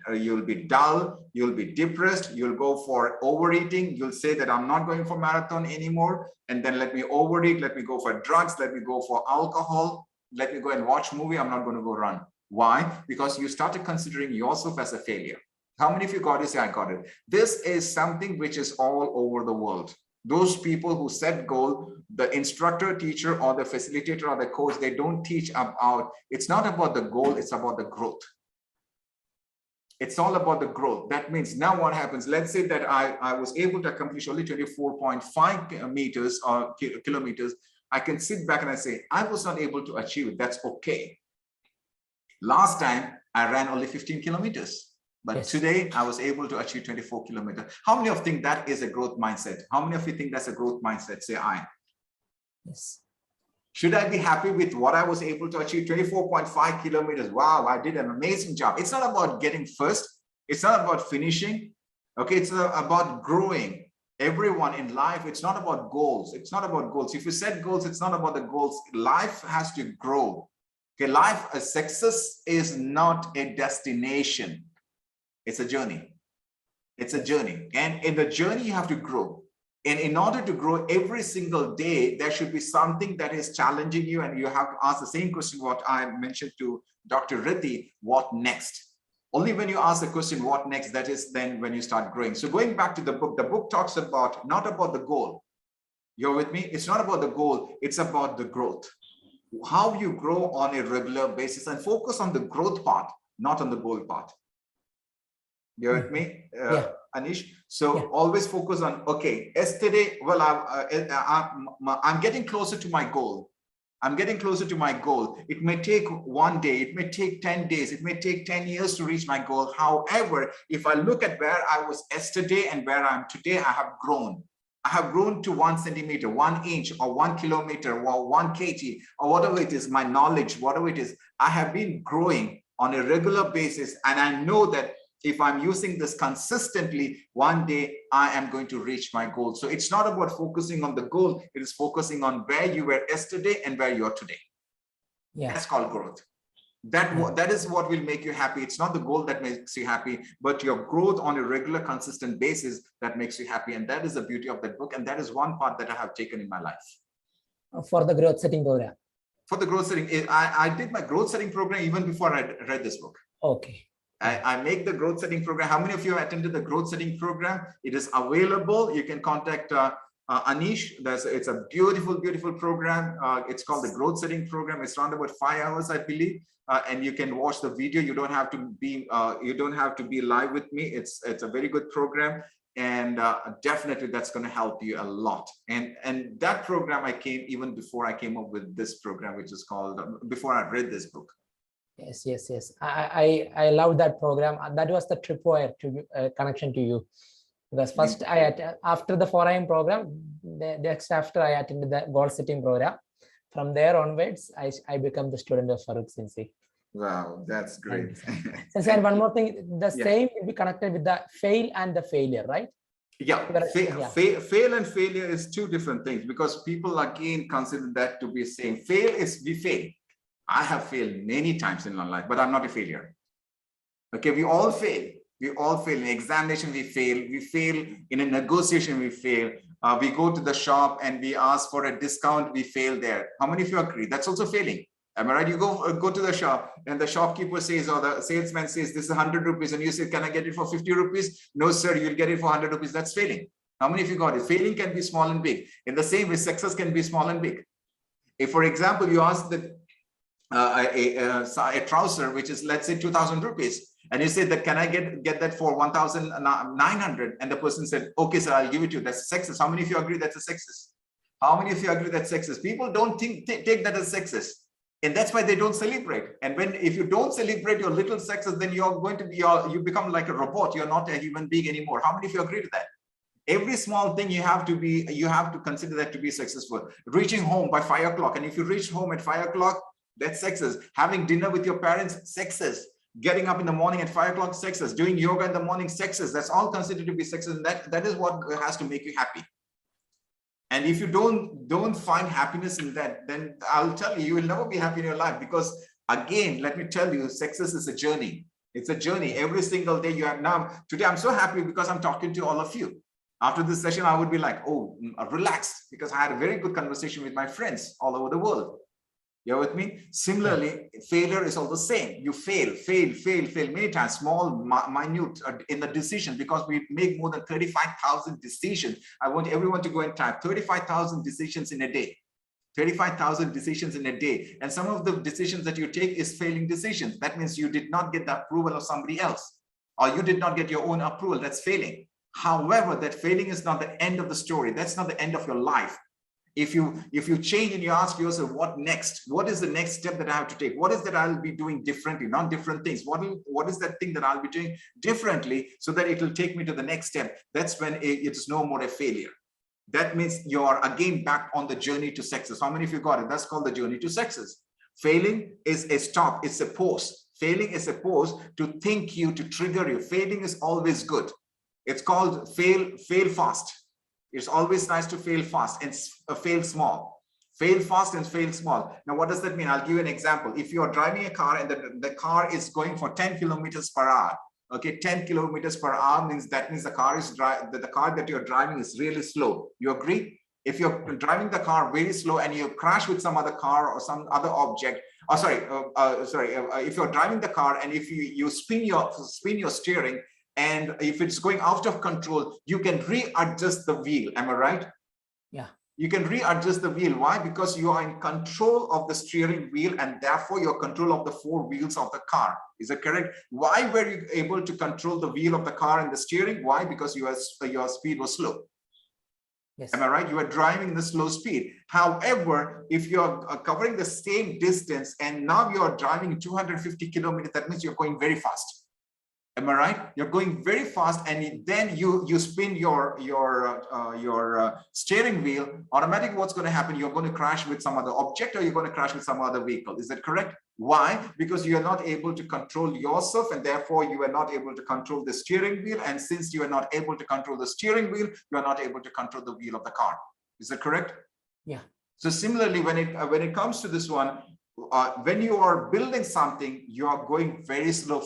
dull, you'll be depressed, you'll go for overeating, you'll say that I'm not going for marathon anymore, and then let me overeat, let me go for drugs, let me go for alcohol, let me go and watch movie, I'm not going to go run. Why? Because you started considering yourself as a failure. How many of you got it? Say, I got it. This is something which is all over the world. Those people who set goal, the instructor, teacher, or the facilitator or the coach, they don't teach about, it's not about the goal, it's about the growth. It's all about the growth. That means now what happens, let's say that I was able to accomplish only 24.5 meters or kilometers. I can sit back and I say, I was not able to achieve it. That's okay. Last time I ran only 15 kilometers. But yes, today I was able to achieve 24 kilometers. How many of you think that is a growth mindset? How many of you think that's a growth mindset? Say I. Yes. Should I be happy with what I was able to achieve? 24.5 kilometers. Wow, I did an amazing job. It's not about getting first. It's not about finishing. Okay, it's about growing. Everyone in life, it's not about goals. It's not about goals. If you set goals, it's not about the goals. Life has to grow. Okay, success is not a destination. It's a journey. It's a journey. And in the journey, you have to grow. And in order to grow every single day, there should be something that is challenging you. And you have to ask the same question what I mentioned to Dr. Riddhi, what next? Only when you ask the question, what next, that is then when you start growing. So going back to the book talks about, not about the goal. You're with me? It's not about the goal. It's about the growth. How you grow on a regular basis, and focus on the growth part, not on the goal part. You're with me, Anish? So always focus on, okay, yesterday, well, I'm getting closer to my goal. I'm getting closer to my goal. It may take one day, it may take 10 days, it may take 10 years to reach my goal. However, if I look at where I was yesterday and where I am today, I have grown. I have grown to 1 centimeter, 1 inch, or 1 kilometer, or 1 kg, or whatever it is, my knowledge, whatever it is. I have been growing on a regular basis. And I know that if I'm using this consistently, one day I am going to reach my goal. So it's not about focusing on the goal. It is focusing on where you were yesterday and where you are today. Yeah. That's called growth. That is what will make you happy. It's not the goal that makes you happy, but your growth on a regular, consistent basis that makes you happy. And that is the beauty of that book. And that is one part that I have taken in my life. For the growth setting program. For the growth setting, I did my growth setting program even before I read this book. Okay. I make the growth setting program. How many of you have attended the growth setting program? It is available. You can contact Anish. It's a beautiful, beautiful program. It's called the growth setting program. It's around about 5 hours, I believe. And you can watch the video. You don't have to be live with me. It's a very good program. And definitely that's going to help you a lot. And that program I came even before I came up with this program, which is called, before I read this book. Yes. I love that program. That was the tripwire to connection to you, because first after the 4IM program, next after I attended the goal setting program. From there onwards, I become the student of Farookh Sensei. Wow, that's great. Sensei, and one more thing, the same will be connected with the fail and the failure, right? Yeah, fail and failure is two different things, because people again consider that to be the same. Fail is we fail. I have failed many times in my life, but I'm not a failure. Okay, we all fail. We all fail. In examination, we fail. We fail in a negotiation, we fail. We go to the shop and we ask for a discount, we fail there. How many of you agree? That's also failing. Am I right? You go to the shop and the shopkeeper says, or the salesman says, this is 100 rupees. And you say, can I get it for 50 rupees? No, sir, you'll get it for 100 rupees. That's failing. How many of you got it? Failing can be small and big. In the same way, success can be small and big. If, for example, you ask that a trouser, which is, let's say, 2,000 rupees, and you say that, can I get that for 1,900? And the person said, okay, sir, I'll give it to you. That's a success. How many of you agree that's a success? How many of you agree that's success? People don't take that as success. And that's why they don't celebrate. And if you don't celebrate your little success, then you're going to be, you become like a robot. You're not a human being anymore. How many of you agree to that? Every small thing you have to consider that to be successful. Reaching home by 5 o'clock. And if you reach home at 5 o'clock, that's success. Having dinner with your parents, success. Getting up in the morning at 5 o'clock, success. Doing yoga in the morning, success. That's all considered to be success. And that is what has to make you happy. And if you don't find happiness in that, then I'll tell you, you will never be happy in your life. Because again, let me tell you, success is a journey. It's a journey. Every single day you have. Now, today I'm so happy because I'm talking to all of you. After this session, I would be like, oh, relaxed, because I had a very good conversation with my friends all over the world. You're with me? Similarly, failure is all the same. You fail many times, small, minute in the decision, because we make more than 35,000 decisions. I want everyone to go and type 35,000 decisions in a day. 35,000 decisions in a day. And some of the decisions that you take is failing decisions. That means you did not get the approval of somebody else, or you did not get your own approval. That's failing. However, that failing is not the end of the story. That's not the end of your life. If you change and you ask yourself, what next? What is the next step that I have to take? What is that I'll be doing differently? Not different things. What is that thing that I'll be doing differently so that it will take me to the next step? That's when it's no more a failure. That means you're again back on the journey to success. How many of you got it? That's called the journey to success. Failing is a stop. It's a pause. Failing is a pause to think you, to trigger you. Failing is always good. It's called fail fast. It's always nice to fail fast and fail small. Fail fast and fail small. Now, what does that mean? I'll give you an example. If you are driving a car and the car is going for 10 kilometers per hour, okay, 10 kilometers per hour means the car that you're driving is really slow. You agree? If you're driving the car very slow and you crash with some other car or some other object, if you're driving the car and if you spin your steering, and if it's going out of control, you can readjust the wheel. Am I right? Yeah. You can readjust the wheel. Why? Because you are in control of the steering wheel, and therefore you're control of the 4 wheels of the car. Is that correct? Why were you able to control the wheel of the car and the steering? Why? Because your speed was slow. Yes. Am I right? You are driving in the slow speed. However, if you're covering the same distance and now you're driving 250 kilometers, that means you're going very fast. Am I right? You're going very fast, and then you spin your steering wheel. Automatically, what's going to happen? You're going to crash with some other object, or you're going to crash with some other vehicle. Is that correct? Why? Because you are not able to control yourself, and therefore you are not able to control the steering wheel. And since you are not able to control the steering wheel, you are not able to control the wheel of the car. Is that correct? Yeah. So similarly, when it comes to this one, when you are building something, you are going very slow.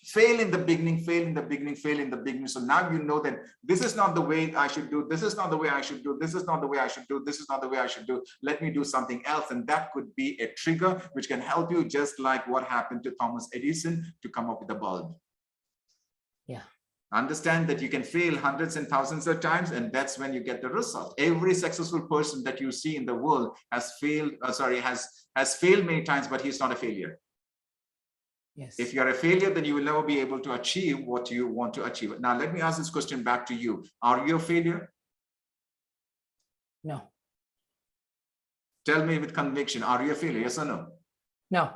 Fail in the beginning, fail in the beginning, fail in the beginning. So now you know that this is not the way I should do. This is not the way I should do. This is not the way I should do. This is not the way I should do. Let me do something else. And that could be a trigger which can help you, just like what happened to Thomas Edison to come up with the bulb. Yeah. Understand that you can fail hundreds and thousands of times, and that's when you get the result. Every successful person that you see in the world has failed, has failed many times, but he's not a failure. Yes. If you're a failure, then you will never be able to achieve what you want to achieve. Now, let me ask this question back to you. Are you a failure? No. Tell me with conviction, are you a failure? Yes or no? No.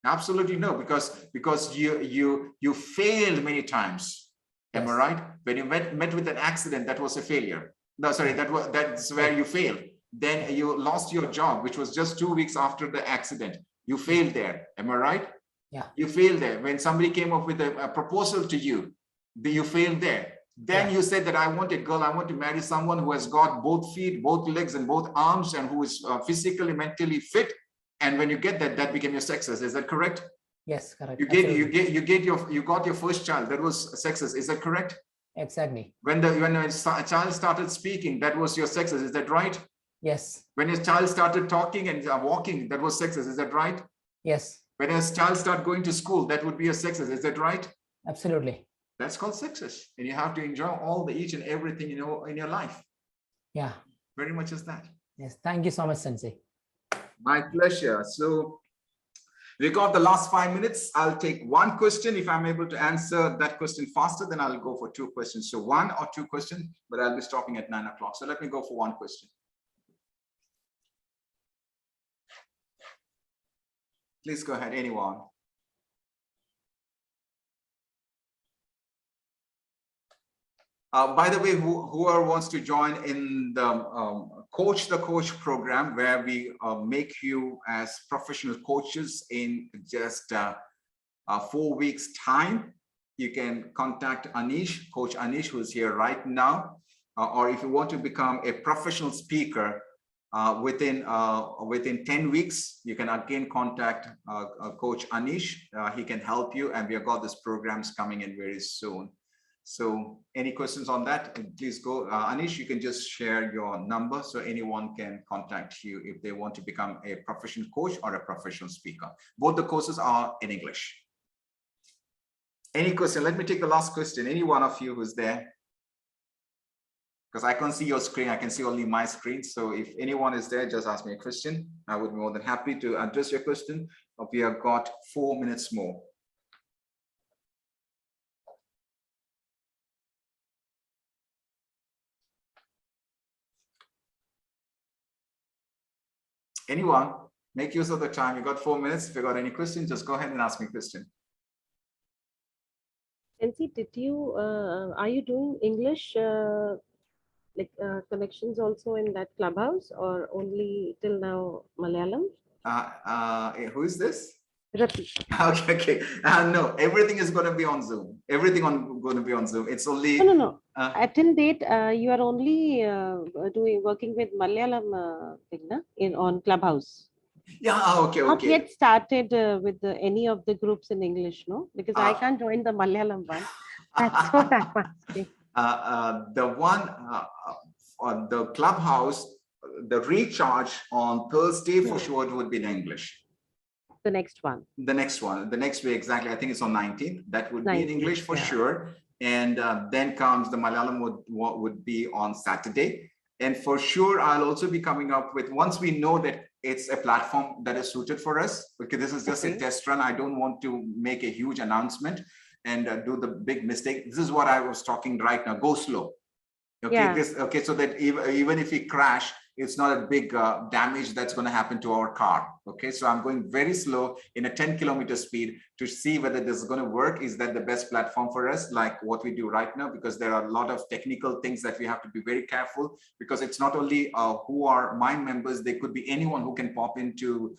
Absolutely no, because you failed many times. Am I right? When you met with an accident, that was a failure. No, sorry, that's where you failed. Then you lost your job, which was just 2 weeks after the accident. You failed there. Am I right? Yeah. You failed there. When somebody came up with a proposal to you, you failed there. Then you said that I want a girl, I want to marry someone who has got both feet, both legs, and both arms, and who is physically, mentally fit. And when you get that, that became your success. Is that correct? Yes, correct. You got your first child. That was success. Is that correct? Exactly. When a child started speaking, that was your success. Is that right? Yes. When your child started talking and walking, that was success. Is that right? Yes. When a child started going to school, that would be a success. Is that right? Absolutely. That's called success. And you have to enjoy all each and everything in your life. Yeah. Very much as that. Yes. Thank you so much, Sensei. My pleasure. So we got the last 5 minutes. I'll take one question. If I'm able to answer that question faster, then I'll go for 2 questions. So 1 or 2 questions, but I'll be stopping at 9 o'clock. So let me go for 1 question. Please go ahead, anyone. By the way, whoever wants to join in the Coach the Coach program, where we make you as professional coaches in just 4 weeks time, you can contact Anish, Coach Anish, who's here right now. Or if you want to become a professional speaker within 10 weeks, you can again contact Coach Anish. He can help you, and we have got these programs coming in very soon. So any questions on that, please go. Anish, you can just share your number so anyone can contact you if they want to become a professional coach or a professional speaker. Both the courses are in English. Any question? Let me take the last question. Any one of you who's there? Because I can't see your screen, I can see only my screen. So if anyone is there, just ask me a question. I would be more than happy to address your question. We have got 4 minutes more. Anyone, make use of the time. You got 4 minutes. If you got any questions, just go ahead and ask me a question. Sensei, are you doing English connections also in that clubhouse, or only till now Malayalam? Who is this? Rati. Okay. No, everything is going to be on Zoom. Going to be on Zoom. It's only no. Till date, you are only working with Malayalam thing, on Clubhouse. Yeah. Okay. Not yet started with any of the groups in English, no? Because I can't join the Malayalam one. That's what I'm asking. The one on the Clubhouse, the recharge on Thursday for sure would be in English. The next one. The next week, exactly. I think it's on 19th. That would be in English for sure. And then comes the Malayalam would be on Saturday. And for sure, I'll also be coming up with, once we know that it's a platform that is suited for us, because this is just a test run. I don't want to make a huge announcement and do the big mistake. This is what I was talking right now. Go slow. Okay, Yeah. okay, so that even if we crash, it's not a big damage that's going to happen to our car. Okay, so I'm going very slow in a 10-kilometer speed to see whether this is going to work. Is that the best platform for us, like what we do right now? Because there are a lot of technical things that we have to be very careful, because it's not only who are my members, they could be anyone who can pop into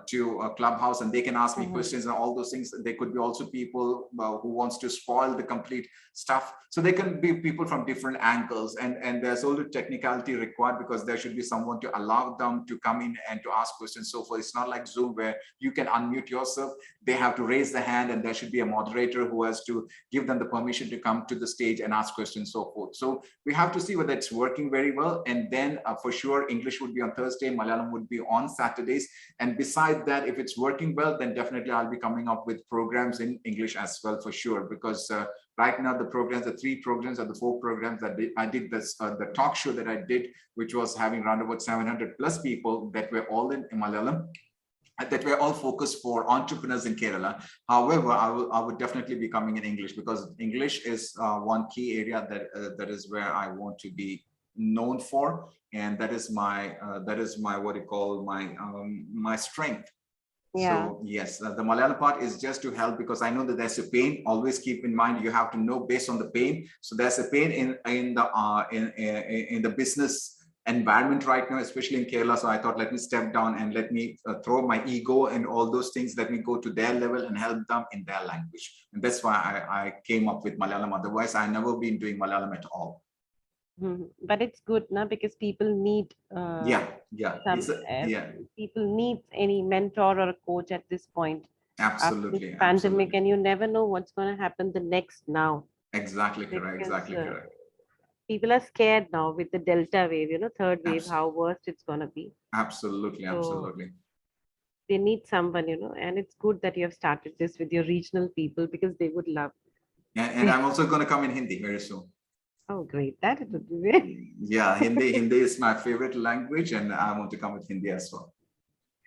to a Clubhouse and they can ask me questions and all those things. They could be also people who wants to spoil the complete stuff. So they can be people from different angles, and there's all the technicality required, because there should be someone to allow them to come in and to ask questions. So for it's not like Zoom where you can unmute yourself. They have to raise the hand, and there should be a moderator who has to give them the permission to come to the stage and ask questions, so forth. So we have to see whether it's working very well. And then for sure, English would be on Thursday, Malayalam would be on Saturdays. And beside that, if it's working well, then definitely I'll be coming up with programs in English as well, for sure. Because right now the programs, the 3 programs or the 4 programs that I did this, the talk show that I did, which was having around about 700 plus people that were all in Malayalam, that were all focused for entrepreneurs in Kerala. However, I would definitely be coming in English, because English is one key area that is where I want to be known for, and that is my what you call my strength. Yeah. So yes, the Malayalam part is just to help, because I know that there's a pain. Always keep in mind, you have to know based on the pain. So there's a pain in the business environment right now, especially in Kerala. So I thought, let me step down and let me throw my ego and all those things. Let me go to their level and help them in their language. And that's why I came up with Malayalam. Otherwise, I never been doing Malayalam at all. But it's good now, because people need people need any mentor or a coach at this point. Absolutely. After this pandemic, and you never know what's going to happen the next now. Exactly correct. Exactly correct. People are scared now with the Delta wave, third wave, how worse it's going to be. Absolutely. So absolutely. they need someone, and it's good that you have started this with your regional people, because they would love. And I'm also going to come in Hindi very soon. Oh, great. That would be great. Yeah, Hindi is my favorite language, and I want to come with Hindi as well.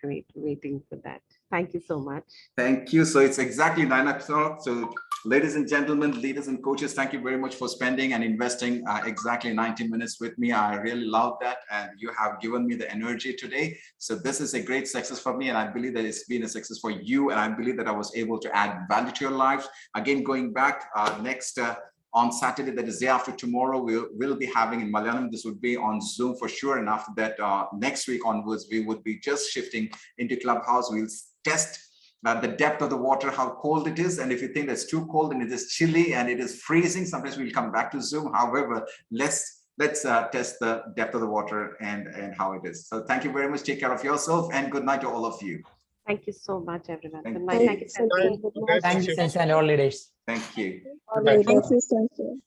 Great. Waiting for that. Thank you so much. Thank you. So it's exactly 9 o'clock. So ladies and gentlemen, leaders and coaches, thank you very much for spending and investing exactly 90 minutes with me. I really love that. And you have given me the energy today. So this is a great success for me. And I believe that it's been a success for you. And I believe that I was able to add value to your lives. Again, going back next on Saturday, that is day after tomorrow, we'll be having in Malayalam. This would be on Zoom for sure. And after that, next week onwards, we would be just shifting into Clubhouse. We'll test the depth of the water, how cold it is. And if you think that's too cold and it is chilly and it is freezing, sometimes we'll come back to Zoom. However, let's test the depth of the water and how it is. So thank you very much. Take care of yourself, and good night to all of you. Thank you so much, everyone. Thank Good night. you. Thank you, Sensei. Thank you, Sensei, and all leaders. Thank you. All leaders, Sensei.